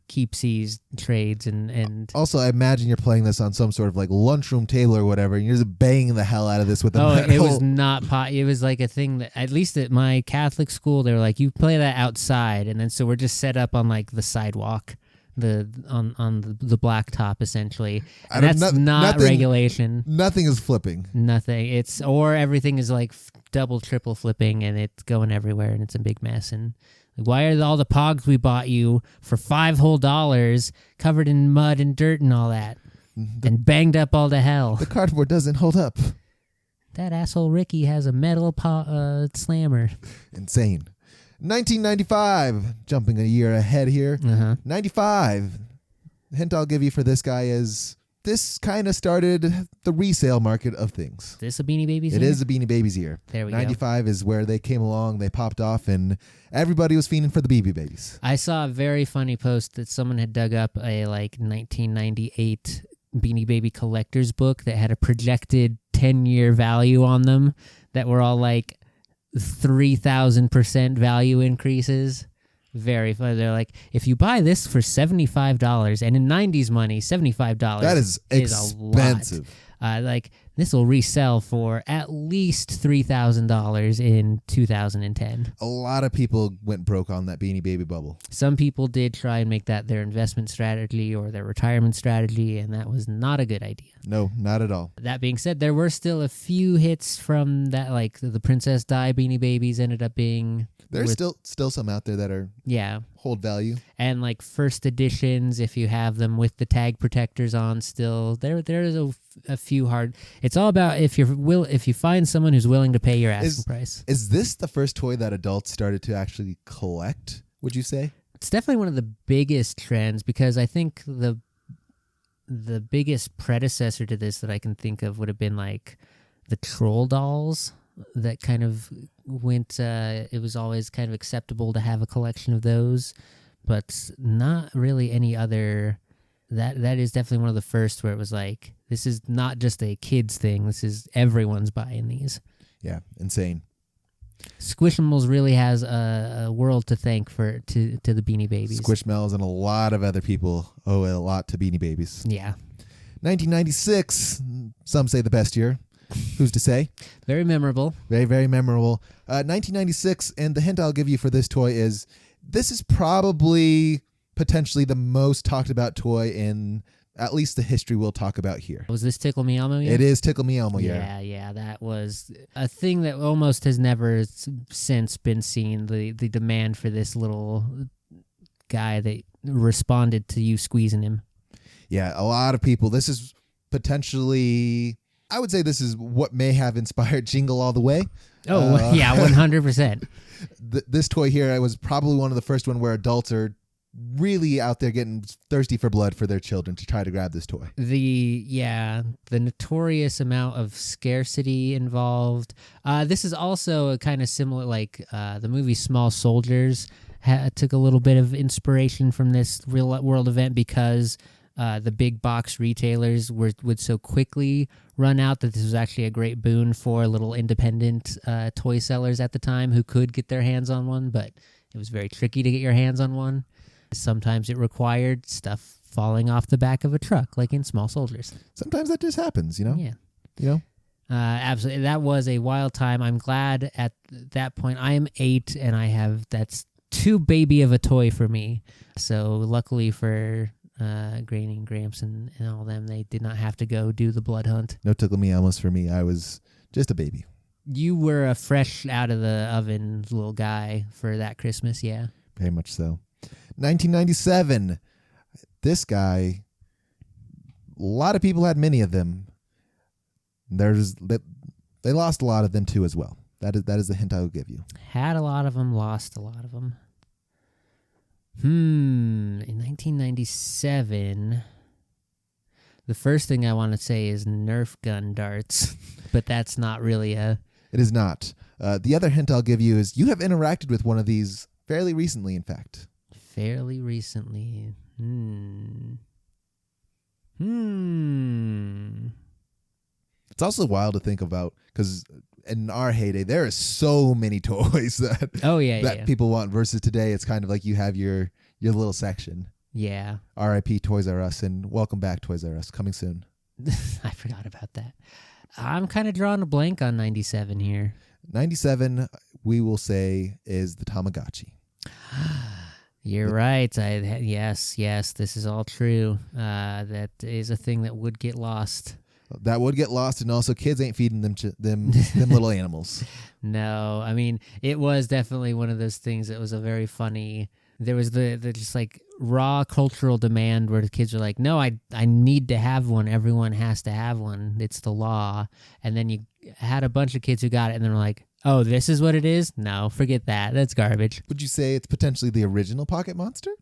keepsies trades and also I imagine you're playing this on some sort of like lunchroom table or whatever, and you're just banging the hell out of this with a it was not it was like a thing that at least at my Catholic school they were like, you play that outside, and then so we're just set up on like the sidewalk. On the blacktop essentially. And that's not regulation. Nothing is flipping. Nothing. Or everything is like double, triple flipping, and it's going everywhere, and it's a big mess. And like, why are all the pogs we bought you for $5 whole covered in mud and dirt and all that, and banged up all to hell? The cardboard doesn't hold up. That asshole Ricky has a metal slammer. Insane. 1995, jumping a year ahead here. 95. The hint I'll give you for this guy is this kind of started the resale market of things. This a Beanie Babies year? It is a Beanie Babies year. There we go. 95 is where they came along, they popped off, and everybody was fiending for the BB Babies. I saw a very funny post that someone had dug up a like 1998 Beanie Baby collector's book that had a projected 10-year value on them that were all like 3,000% value increases. Very funny. They're like, if you buy this for $75, and in 90s money, $75 that is expensive. A lot. Like this will resell for at least $3,000 in 2010. A lot of people went broke on that Beanie Baby bubble. Some people did try and make that their investment strategy or their retirement strategy, and that was not a good idea. No, not at all. That being said, there were still a few hits from that, like the Princess Di Beanie Babies ended up being... There's still some out there that are hold value. And like first editions, if you have them with the tag protectors on still, there's a few hard... It's all about if you find someone who's willing to pay your asking price. Is this the first toy that adults started to actually collect, would you say? It's definitely one of the biggest trends, because I think the biggest predecessor to this that I can think of would have been like the Troll dolls. That kind of went, it was always kind of acceptable to have a collection of those, but not really any other. That is definitely one of the first where it was like, this is not just a kids thing, this is everyone's buying these. Yeah, insane. Squishmallows really has a world to thank to the Beanie Babies. Squishmallows and a lot of other people owe a lot to Beanie Babies. Yeah. 1996, some say the best year. Who's to say? Very memorable. Very, very memorable. 1996, and the hint I'll give you for this toy is this is probably potentially the most talked about toy in at least the history we'll talk about here. Was this Tickle Me Elmo year? It is Tickle Me Elmo year. Yeah, that was a thing that almost has never since been seen, the demand for this little guy that responded to you squeezing him. Yeah, a lot of people. This is potentially... I would say this is what may have inspired Jingle All the Way. Oh, yeah, 100%. This toy here was probably one of the first one where adults are really out there getting thirsty for blood for their children to try to grab this toy. The notorious amount of scarcity involved. This is also a kind of similar, like the movie Small Soldiers took a little bit of inspiration from this real world event, because the big box retailers would so quickly run out that this was actually a great boon for little independent toy sellers at the time who could get their hands on one, but it was very tricky to get your hands on one. Sometimes it required stuff falling off the back of a truck, like in Small Soldiers. Sometimes that just happens, you know? Yeah. You know? Absolutely. That was a wild time. I'm glad at that point. I am 8, and that's too baby of a toy for me. So luckily for... Granny and Gramps and all them, they did not have to go do the blood hunt. No Tickle Me Elmos for me. I was just a baby. You were a fresh out of the oven little guy for that Christmas, yeah. Very much so. 1997. This guy, a lot of people had many of them. There's They lost a lot of them too as well. That is the hint I will give you. Had a lot of them, lost a lot of them. In 1997, the first thing I want to say is Nerf gun darts, but that's not really a... It is not. The other hint I'll give you is you have interacted with one of these fairly recently, in fact. Fairly recently. It's also wild to think about because in our heyday, there are so many toys that people want versus today. It's kind of like you have your little section. Yeah. R.I.P. Toys R Us and welcome back Toys R Us coming soon. I forgot about that. I'm kind of drawing a blank on 97 here. 97, we will say, is the Tamagotchi. You're right. Yes, this is all true. That is a thing that would get lost. That would get lost, and also kids ain't feeding them little animals. No, I mean, it was definitely one of those things that was a very funny... There was the just like raw cultural demand where the kids are like, no, I need to have one. Everyone has to have one. It's the law. And then you had a bunch of kids who got it, and then were like, oh, this is what it is? No, forget that. That's garbage. Would you say it's potentially the original Pocket Monster?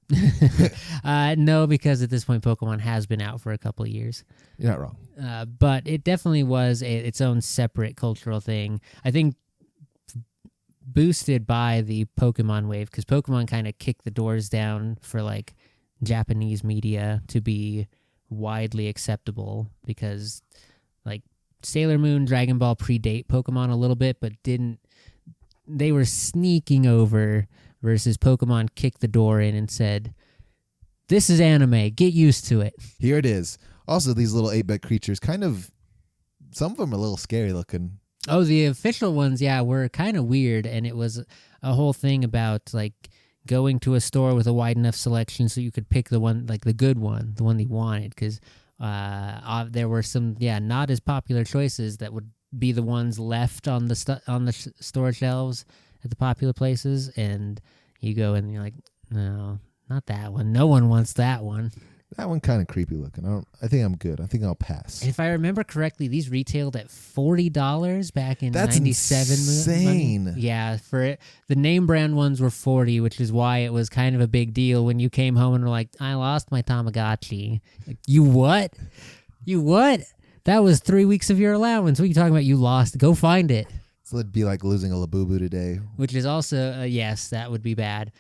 No, because at this point, Pokemon has been out for a couple of years. You're not wrong. But it definitely was its own separate cultural thing. I think boosted by the Pokemon wave, because Pokemon kind of kicked the doors down for like Japanese media to be widely acceptable, because like Sailor Moon, Dragon Ball predate Pokemon a little bit, but they were sneaking over, versus Pokemon kicked the door in and said, this is anime, get used to it. Here it is. Also, these little 8-bit creatures, some of them are a little scary looking. Oh, the official ones, yeah, were kind of weird, and it was a whole thing about like going to a store with a wide enough selection so you could pick the one, like the good one, the one that you wanted, because there were some, not as popular choices that would be the ones left on the store shelves at the popular places, and you go and you're like, no, not that one. No one wants that one. That one kind of creepy looking. I think I'm good. I think I'll pass. If I remember correctly, these retailed at $40 back in That's 97. insane. Money. Yeah, the name brand ones were $40, which is why it was kind of a big deal when you came home and were like, I lost my Tamagotchi. Like, you what? You what? That was 3 weeks of your allowance. What are you talking about? You lost. Go find it. So it'd be like losing a Labubu today. Which is also, yes, that would be bad.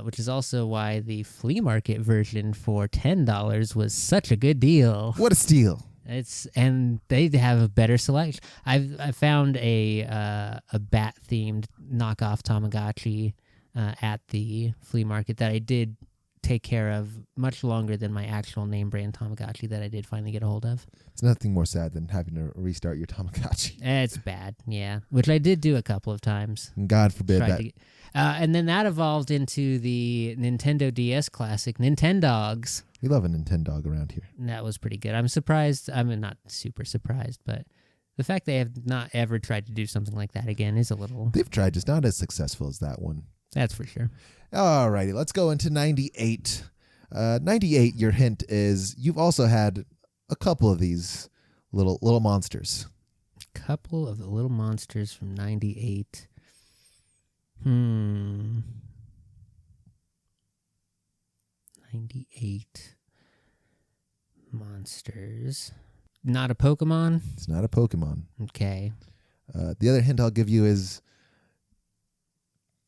Which is also why the flea market version for $10 was such a good deal. What a steal! And they have a better selection. I found a bat themed knockoff Tamagotchi at the flea market that I did take care of much longer than my actual name brand Tamagotchi that I did finally get a hold of. It's nothing more sad than having to restart your Tamagotchi. It's bad, yeah. Which I did do a couple of times. God forbid that. And then that evolved into the Nintendo DS classic, Nintendogs. We love a Nintendog around here. And that was pretty good. I'm surprised. I'm not super surprised, but the fact they have not ever tried to do something like that again is a little... They've tried, just not as successful as that one. That's for sure. Alrighty, let's go into 98. 98, your hint is you've also had a couple of these little monsters. Couple of the little monsters from 98. 98 monsters. Not a Pokemon? It's not a Pokemon. Okay. The other hint I'll give you is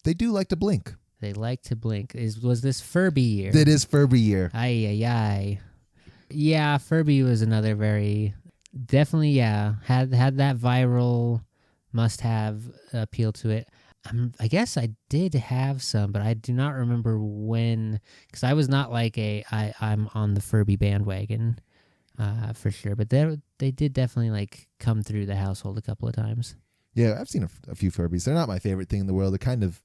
they do like to blink. They like to blink. Was this Furby year? It is Furby year. Ay. Yeah, Furby was another very... Definitely, yeah. Had that viral must-have appeal to it. I guess I did have some, but I do not remember when, because I was not like I'm on the Furby bandwagon for sure. But they did definitely like come through the household a couple of times. Yeah, I've seen a few Furbies. They're not my favorite thing in the world. They're kind of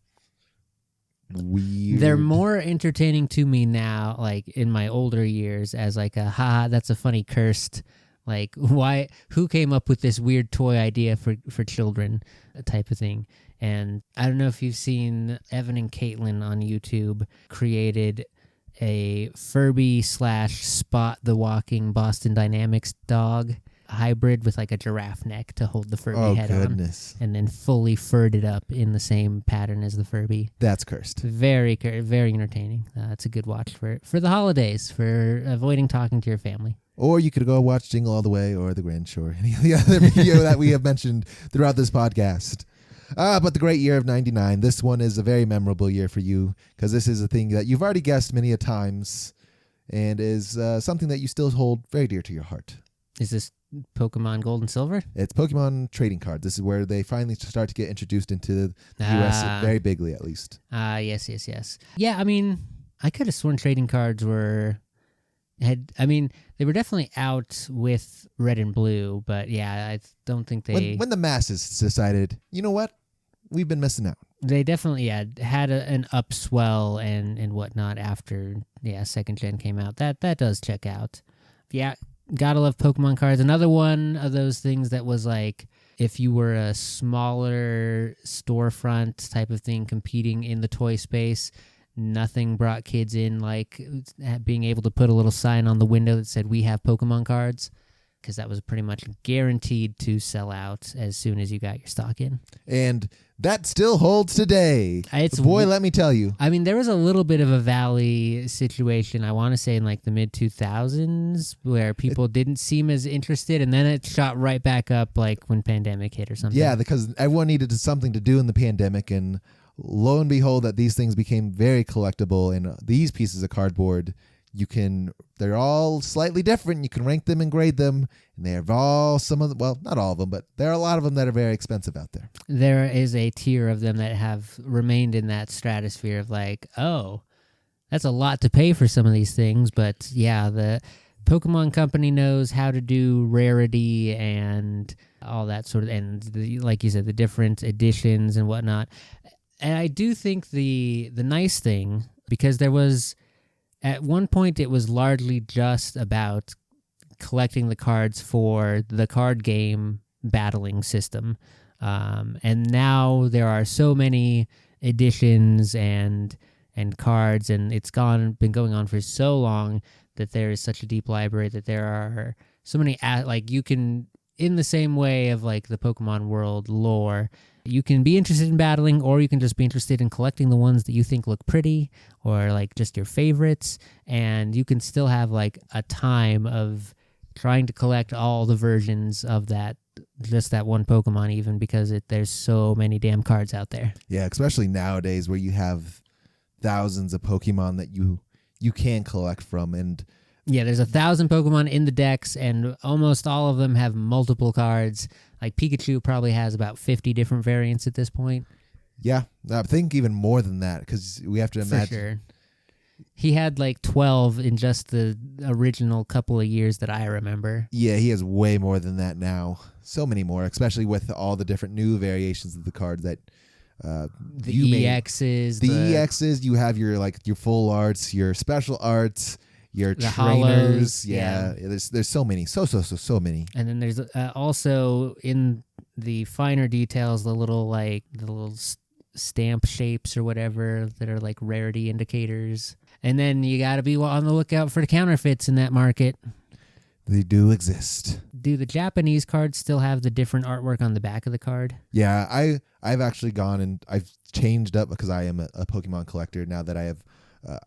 weird. They're more entertaining to me now, like in my older years, as like that's a funny cursed. Like, why? Who came up with this weird toy idea for children type of thing? And I don't know if you've seen Evan and Caitlin on YouTube created a Furby / Spot the Walking Boston Dynamics dog. hybrid with like a giraffe neck to hold the Furby head goodness. on, and then fully furred it up in the same pattern as the Furby. That's cursed. Very entertaining. It's a good watch for the holidays, for avoiding talking to your family. Or you could go watch Jingle All the Way or The Grand Shore, any of the other video that we have mentioned throughout this podcast. But the great year of 99, this one is a very memorable year for you because this is a thing that you've already guessed many a times and is something that you still hold very dear to your heart. Is this Pokemon Gold and Silver? It's Pokemon trading cards. This is where they finally start to get introduced into the U.S. very bigly, at least. Yes. Yeah, I mean, I could have sworn trading cards they were definitely out with Red and Blue, but yeah, I don't think they... When the masses decided, you know what? We've been missing out. They definitely had an upswell and whatnot after second gen came out. That does check out. Yeah, gotta love Pokemon cards. Another one of those things that was like, if you were a smaller storefront type of thing competing in the toy space, nothing brought kids in like being able to put a little sign on the window that said, "We have Pokemon cards," because that was pretty much guaranteed to sell out as soon as you got your stock in. And that still holds today. Let me tell you. I mean, there was a little bit of a valley situation, I want to say in like the mid-2000s, where people didn't seem as interested, and then it shot right back up like when pandemic hit or something. Yeah, because everyone needed something to do in the pandemic, and lo and behold, that these things became very collectible, and these pieces of cardboard, they're all slightly different. You can rank them and grade them, and they're all not all of them, but there are a lot of them that are very expensive out there. There is a tier of them that have remained in that stratosphere of like, oh, that's a lot to pay for some of these things, but yeah, the Pokemon Company knows how to do rarity and all that sort of, and like you said, the different editions and whatnot. And I do think the nice thing, because there was, at one point it was largely just about collecting the cards for the card game battling system. And now there are so many editions and cards, and it's been going on for so long that there is such a deep library that there are so many, like you can, in the same way of like the Pokemon world lore, you can be interested in battling, or you can just be interested in collecting the ones that you think look pretty, or like just your favorites, and you can still have like a time of trying to collect all the versions of that, just that one Pokemon, even because there's so many damn cards out there. Yeah, especially nowadays where you have thousands of Pokemon that you can collect from, and yeah, there's 1,000 Pokemon in the decks, and almost all of them have multiple cards. Like Pikachu probably has about 50 different variants at this point. Yeah, I think even more than that, because we have to imagine. For sure. He had like 12 in just the original couple of years that I remember. Yeah, he has way more than that now. So many more, especially with all the different new variations of the cards that the EXs. The EXs, you have your full arts, your special arts, your the trainers. Hollows, yeah. There's so many. So many. And then there's also in the finer details, the little stamp shapes or whatever that are like rarity indicators. And then you got to be on the lookout for the counterfeits in that market. They do exist. Do the Japanese cards still have the different artwork on the back of the card? Yeah, I've actually gone and I've changed up because I am a Pokemon collector now that I have.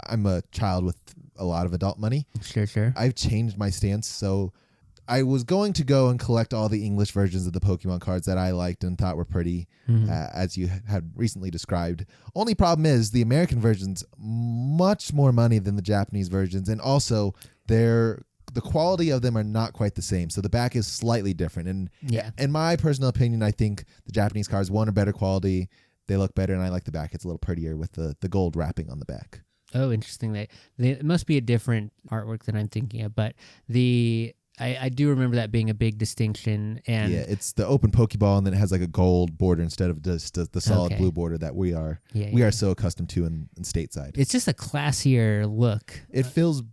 I'm a child with a lot of adult money. Sure. I've changed my stance, so I was going to go and collect all the English versions of the Pokemon cards that I liked and thought were pretty, as you had recently described. Only problem is the American version's much more money than the Japanese versions, and also the quality of them are not quite the same. So the back is slightly different. And in my personal opinion, I think the Japanese cards, one, are better quality. They look better, and I like the back. It's a little prettier with the gold wrapping on the back. Oh, interesting. It must be a different artwork than I'm thinking of, but I do remember that being a big distinction. And yeah, it's the open Pokeball, and then it has like a gold border instead of just the solid blue border that we are so accustomed to in stateside. It's just a classier look. It feels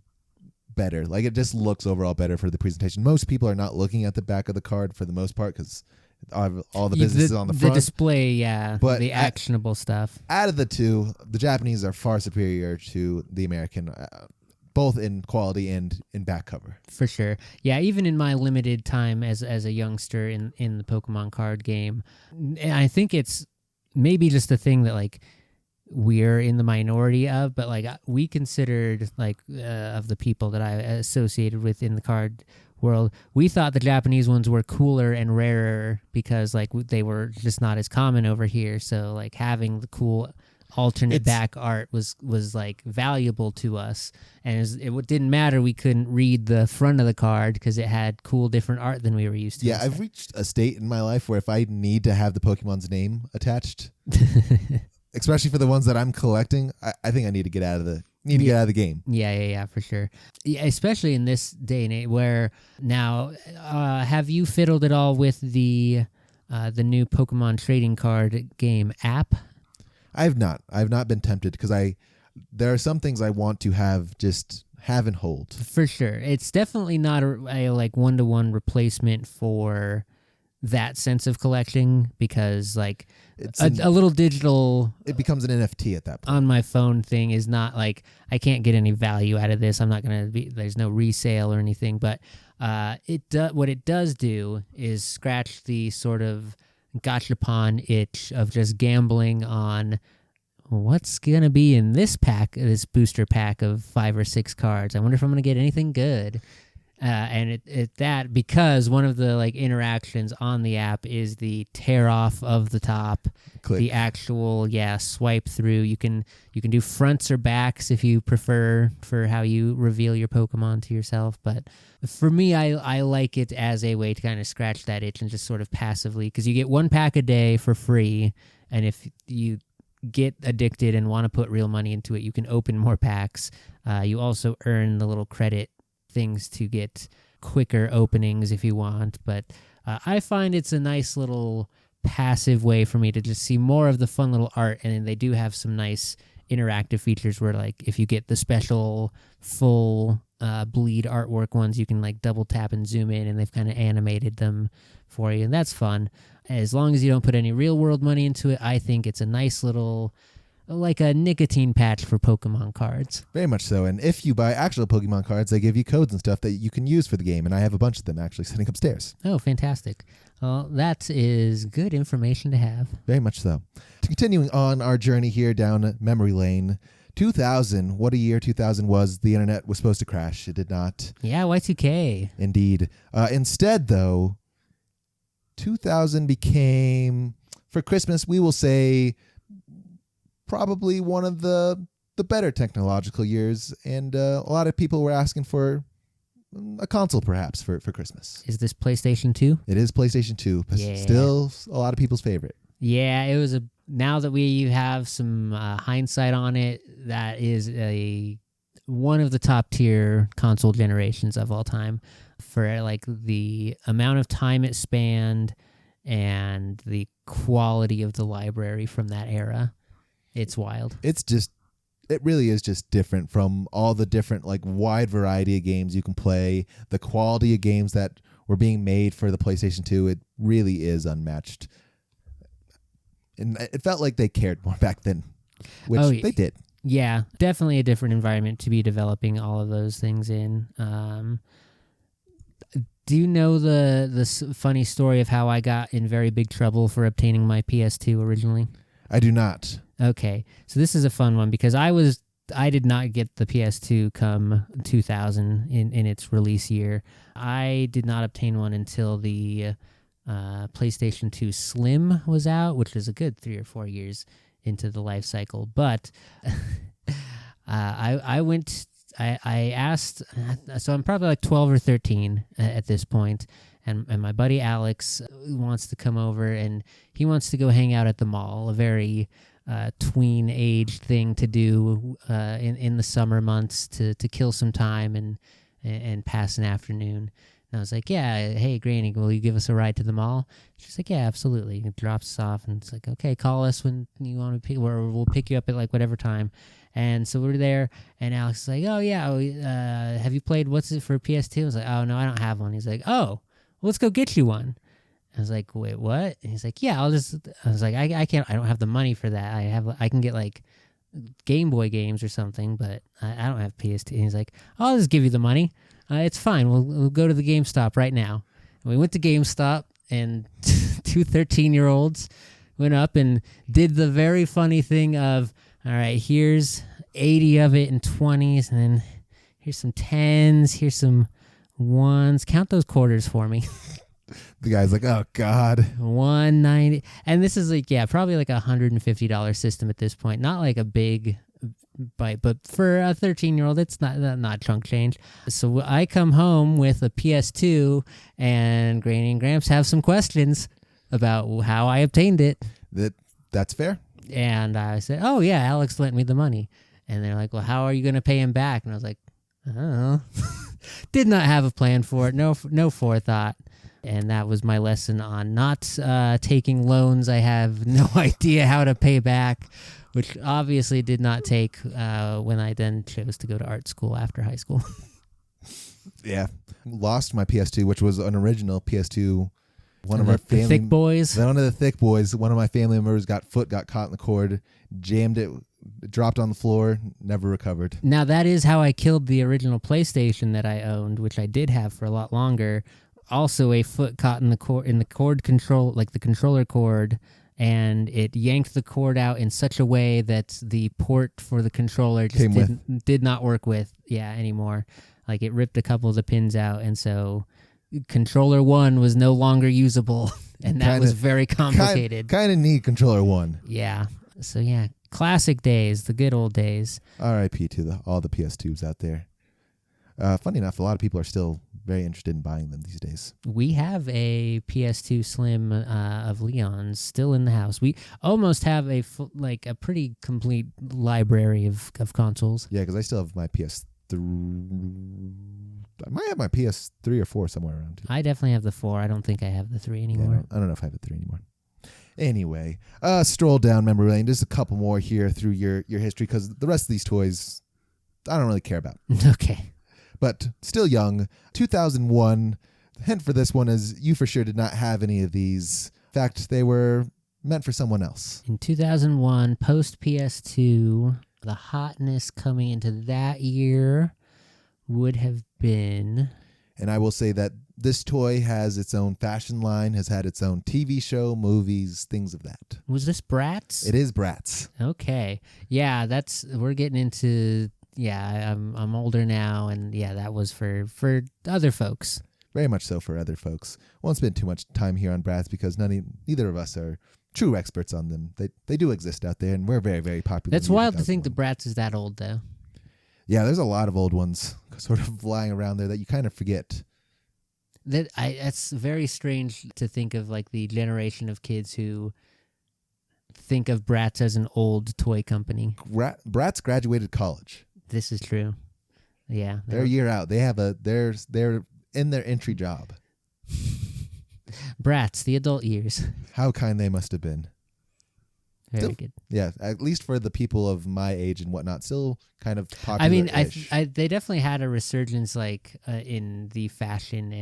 better. Like, it just looks overall better for the presentation. Most people are not looking at the back of the card for the most part because all the businesses on the front. The display, but the actionable stuff. Out of the two, the Japanese are far superior to the American. both in quality and in back cover. For sure. Yeah, even in my limited time as a youngster in the Pokemon card game, and I think it's maybe just a thing that like we're in the minority of, but like we considered like of the people that I associated with in the card world, we thought the Japanese ones were cooler and rarer because like they were just not as common over here. So like having the cool alternate back art was like valuable to us, and it didn't matter we couldn't read the front of the card because it had cool different art than we were used to. Yeah, I've reached a state in my life where if I need to have the Pokemon's name attached, especially for the ones that I'm collecting, I think I need to get out of the game. Yeah, for sure. Yeah, especially in this day and age where now, have you fiddled at all with the new Pokemon trading card game app? I've not been tempted because there are some things I want to have and hold. For sure. It's definitely not a like one-to-one replacement for that sense of collecting because like a little digital, it becomes an NFT at that point. On my phone thing is not like I can't get any value out of this. I'm not going to be, there's no resale or anything, but what it does do is scratch the sort of gachapon itch of just gambling on what's going to be in this booster pack of 5 or 6 cards. I wonder if I'm going to get anything good. And that because one of the like interactions on the app is the tear off of the top, click. The actual swipe through. You can do fronts or backs if you prefer for how you reveal your Pokemon to yourself. But for me, I like it as a way to kind of scratch that itch and just sort of passively, because you get 1 pack a day for free, and if you get addicted and want to put real money into it, you can open more packs. You also earn the little credit things to get quicker openings if you want, but I find it's a nice little passive way for me to just see more of the fun little art, and they do have some nice interactive features where like if you get the special full bleed artwork ones, you can like double tap and zoom in, and they've kind of animated them for you, and that's fun. As long as you don't put any real world money into it, I think it's a nice little, like a nicotine patch for Pokemon cards. Very much so. And if you buy actual Pokemon cards, they give you codes and stuff that you can use for the game. And I have a bunch of them actually sitting upstairs. Oh, fantastic. Well, that is good information to have. Very much so. Continuing on our journey here down memory lane, 2000, what a year 2000 was. The internet was supposed to crash. It did not. Yeah, Y2K. Indeed. Instead, though, 2000 became, for Christmas, we will say, probably one of the better technological years, and a lot of people were asking for a console perhaps for Christmas. Is this PlayStation 2? It is PlayStation 2, but yeah. Still a lot of people's favorite. Yeah, it was now that we have some hindsight on it, that is one of the top tier console generations of all time for like the amount of time it spanned and the quality of the library from that era. It's wild. It really is just different from all the different, like, wide variety of games you can play. The quality of games that were being made for the PlayStation 2, it really is unmatched. And it felt like they cared more back then, which they did. Yeah, definitely a different environment to be developing all of those things in. Do you know the funny story of how I got in very big trouble for obtaining my PS2 originally? I do not. Okay, so this is a fun one because I did not get the PS2 come 2000 in its release year. I did not obtain one until the PlayStation 2 Slim was out, which was a good 3 or 4 years into the life cycle. But I asked, so I'm probably like 12 or 13 at this point, and my buddy Alex wants to come over, and he wants to go hang out at the mall, a very tween age thing to do in the summer months to kill some time and pass an afternoon. And I was like, yeah, hey, Granny, will you give us a ride to the mall? She's like, yeah, absolutely. It drops us off, and it's like, okay, call us when you want to pick, or we'll pick you up at like whatever time. And so we're there, and Alex is like, oh, yeah, have you played what's it for PS2? I was like, oh, no, I don't have one. He's like, oh, well, let's go get you one. I was like, wait, what? And he's like, yeah, I was like, I can't, I don't have the money for that. I can get like Game Boy games or something, but I don't have PS2. And he's like, I'll just give you the money. It's fine. We'll go to the GameStop right now. And we went to GameStop, and two 13-year-olds went up and did the very funny thing of, all right, here's 80 of it in 20s, and then here's some 10s, here's some 1s. Count those quarters for me. The guy's like, oh, God. 190. And this is like, yeah, probably like $150 system at this point. Not like a big bite, but for a 13-year-old, it's not chunk change. So I come home with a PS2, and Granny and Gramps have some questions about how I obtained it. That's fair. And I said, oh, yeah, Alex lent me the money. And they're like, well, how are you going to pay him back? And I was like, I don't know. Did not have a plan for it. No forethought. And that was my lesson on not taking loans I have no idea how to pay back, which obviously did not take when I then chose to go to art school after high school. Yeah. Lost my PS2, which was an original PS2. One of our family, thick boys. One of the thick boys. One of my family members got caught in the cord, jammed it, dropped on the floor, never recovered. Now that is how I killed the original PlayStation that I owned, which I did have for a lot longer. Also, a foot caught in the cord control, like the controller cord, and it yanked the cord out in such a way that the port for the controller just did not work anymore. Like it ripped a couple of the pins out, and so controller 1 was no longer usable, and that was very complicated. Kind of need controller 1. Yeah. So yeah, classic days, the good old days. R.I.P. to all the PS2s out there. Funny enough, a lot of people are still very interested in buying them these days. We have a PS2 Slim of Leon's still in the house. We almost have a pretty complete library of consoles. Yeah, because I still have my PS3. I might have my PS3 or 4 somewhere around here. I definitely have the 4. I don't think I have the 3 anymore. Yeah, I don't know if I have the 3 anymore. Anyway, stroll down memory lane. Just a couple more here through your history, because the rest of these toys I don't really care about. Okay. But still young. 2001. The hint for this one is you for sure did not have any of these. In fact, they were meant for someone else. In 2001, post PS2, the hotness coming into that year would have been... And I will say that this toy has its own fashion line, has had its own TV show, movies, things of that. Was this Bratz? It is Bratz. Okay. Yeah, we're getting into... Yeah, I'm older now, and yeah, that was for other folks. Very much so for other folks. Won't spend too much time here on Bratz because neither of us are true experts on them. They do exist out there, and we're very, very popular. That's wild to think the Bratz is that old, though. Yeah, there's a lot of old ones sort of lying around there that you kind of forget. That's very strange to think of, like the generation of kids who think of Bratz as an old toy company. Bratz graduated college. This is true. Yeah. They're a year out. They're in their entry job. Bratz, the adult years. How kind they must have been. Very good. Yeah, at least for the people of my age and whatnot, still kind of popular. I mean, they definitely had a resurgence, like in the fashion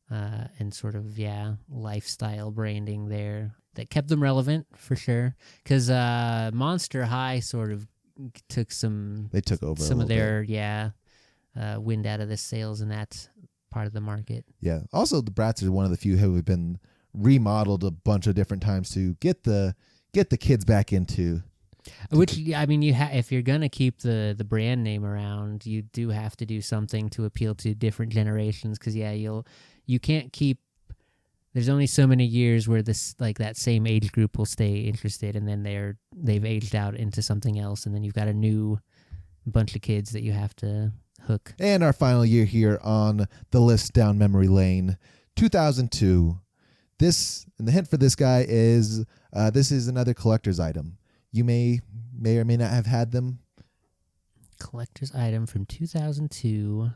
and sort of lifestyle branding there that kept them relevant for sure. Because Monster High sort of took over some of their wind out of the sails in that part of the market. Yeah. Also, the Bratz are one of the few who have been remodeled a bunch of different times to get the kids back into. Which, I mean, if you're gonna keep the brand name around, you do have to do something to appeal to different generations. Because you can't keep. There's only so many years where that same age group will stay interested, and then they've aged out into something else, and then you've got a new bunch of kids that you have to hook. And our final year here on the list down memory lane, 2002. This, and the hint for this guy is this is another collector's item. You may or may not have had them. Collector's item from 2002.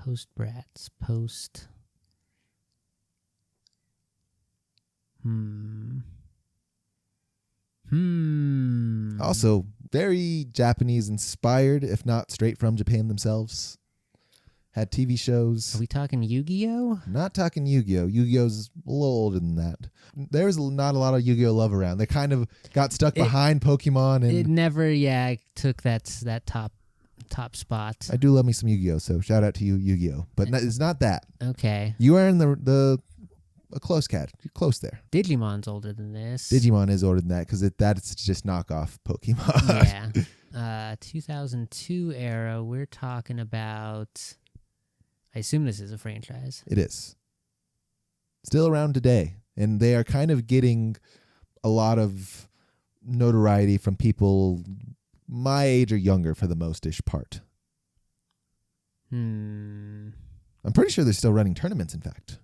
Post Bratz. Post. Also, very Japanese inspired, if not straight from Japan themselves. had TV shows. Are we talking Yu-Gi-Oh? Not talking Yu-Gi-Oh. Yu-Gi-Oh's a little older than that. There's not a lot of Yu-Gi-Oh love around. They kind of got stuck behind Pokemon. And it never, took that top spot. I do love me some Yu-Gi-Oh, so shout out to you, Yu-Gi-Oh. But it's not that. Okay. You are in a close catch. You're close there. Digimon's older than this. Digimon is older than that because that's just knockoff Pokemon. Yeah. 2002 era, we're talking about... I assume this is a franchise. It is. Still around today. And they are kind of getting a lot of notoriety from people my age or younger for the most-ish part. I'm pretty sure they're still running tournaments, in fact.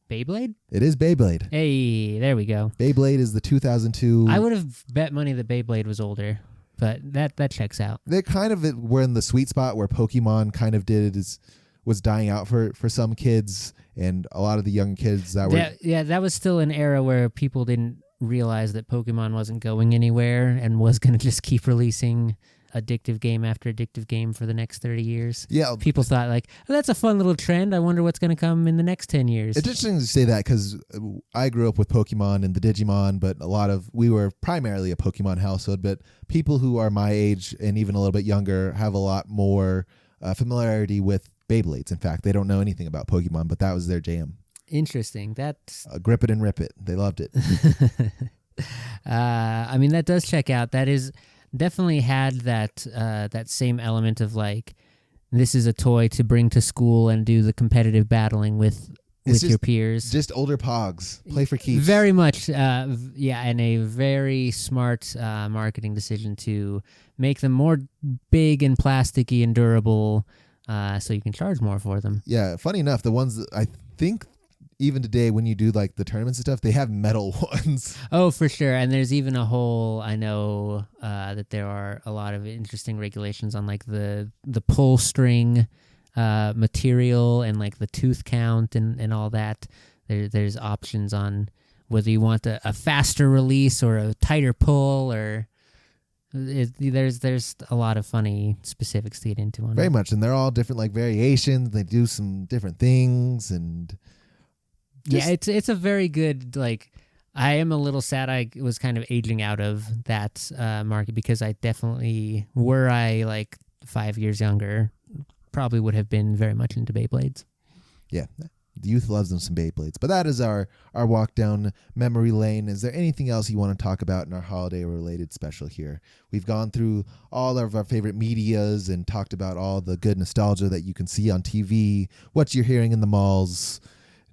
Beyblade? It is Beyblade. Hey, there we go. Beyblade is the 2002. I would have bet money that Beyblade was older, but that checks out. They kind of were in the sweet spot where Pokemon kind of was dying out for some kids, and a lot of the young kids that were... that was still an era where people didn't realize that Pokemon wasn't going anywhere and was going to just keep releasing addictive game after addictive game for the next 30 years. Yeah. People thought like, oh, that's a fun little trend. I wonder what's going to come in the next 10 years. It's interesting to say that because I grew up with Pokemon and the Digimon, but we were primarily a Pokemon household, but people who are my age and even a little bit younger have a lot more familiarity with Beyblades. In fact, they don't know anything about Pokemon, but that was their jam. Interesting. That's grip it and rip it. They loved it. I mean, that does check out. That is definitely had that same element of like, this is a toy to bring to school and do the competitive battling with your peers. Just older pogs. Play for keeps. Very much, and a very smart marketing decision to make them more big and plasticky and durable, so you can charge more for them. Yeah, funny enough, the ones that I think even today when you do like the tournaments and stuff, they have metal ones. Oh, for sure. And there's even a whole, I know that there are a lot of interesting regulations on like the pull string material and like the tooth count and all that. There's options on whether you want a faster release or a tighter pull, or there's a lot of funny specifics to get into on Very it. much. And they're all different like variations. They do some different things and... it's a very good, like, I am a little sad I was kind of aging out of that market, because I definitely, were I like 5 years younger, probably would have been very much into Beyblades. Yeah, the youth loves them some Beyblades. But that is our walk down memory lane. Is there anything else you want to talk about in our holiday-related special here? We've gone through all of our favorite medias and talked about all the good nostalgia that you can see on TV, what you're hearing in the malls.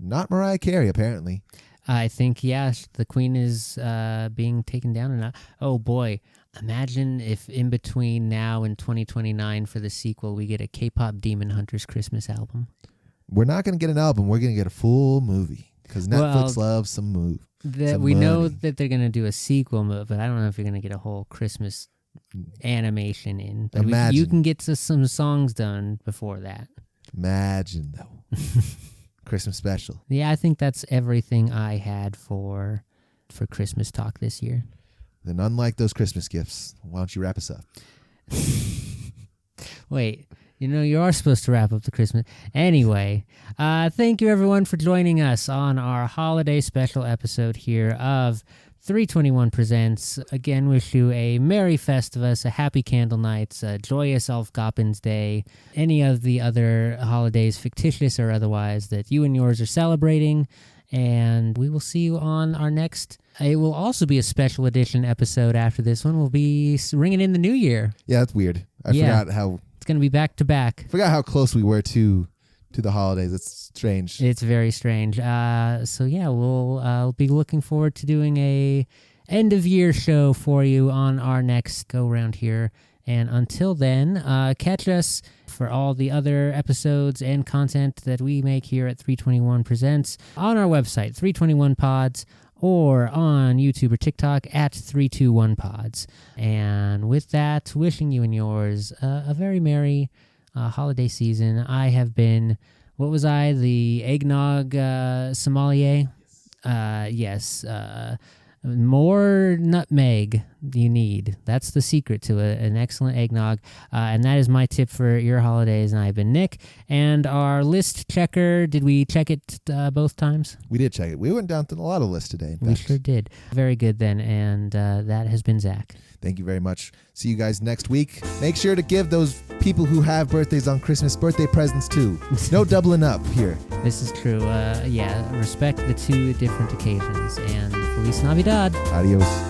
Not Mariah Carey, apparently. I think, the Queen is being taken down. And oh boy, imagine if in between now and 2029 for the sequel, we get a K-pop Demon Hunters Christmas album. We're not going to get an album. We're going to get a full movie because Netflix loves some movie. We know that they're going to do a sequel movie, but I don't know if you're going to get a whole Christmas animation in. But you can get some songs done before that. Imagine, though. Christmas special. Yeah, I think that's everything I had for Christmas talk this year. Then unlike those Christmas gifts, why don't you wrap us up? Wait, you are supposed to wrap up the Christmas. Anyway, thank you everyone for joining us on our holiday special episode here of 321 Presents. Again, wish you a Merry Festivus, a Happy Candle Nights, a joyous Elfgoppins Day, any of the other holidays, fictitious or otherwise, that you and yours are celebrating. And we will see you on our next. It will also be a special edition episode after this one. We'll be ringing in the new year. Yeah, that's weird. I forgot how... It's going to be back to back. Forgot how close we were to the holidays. It's strange. It's very strange. So yeah, we'll be looking forward to doing a end of year show for you on our next go round here. And until then, catch us for all the other episodes and content that we make here at 321 Presents on our website, 321 Pods, or on YouTube or TikTok at 321 Pods. And with that, wishing you and yours a very merry holiday season. I have been, the eggnog sommelier? Yes. more nutmeg you need. That's the secret to an excellent eggnog. And that is my tip for your holidays. And I've been Nick. And our list checker, did we check it both times? We did check it. We went down to a lot of lists today. We sure did. Very good then. And that has been Zach. Thank you very much. See you guys next week. Make sure to give those people who have birthdays on Christmas birthday presents too. No doubling up here. This is true. Respect the two different occasions. And Feliz Navidad. Adios.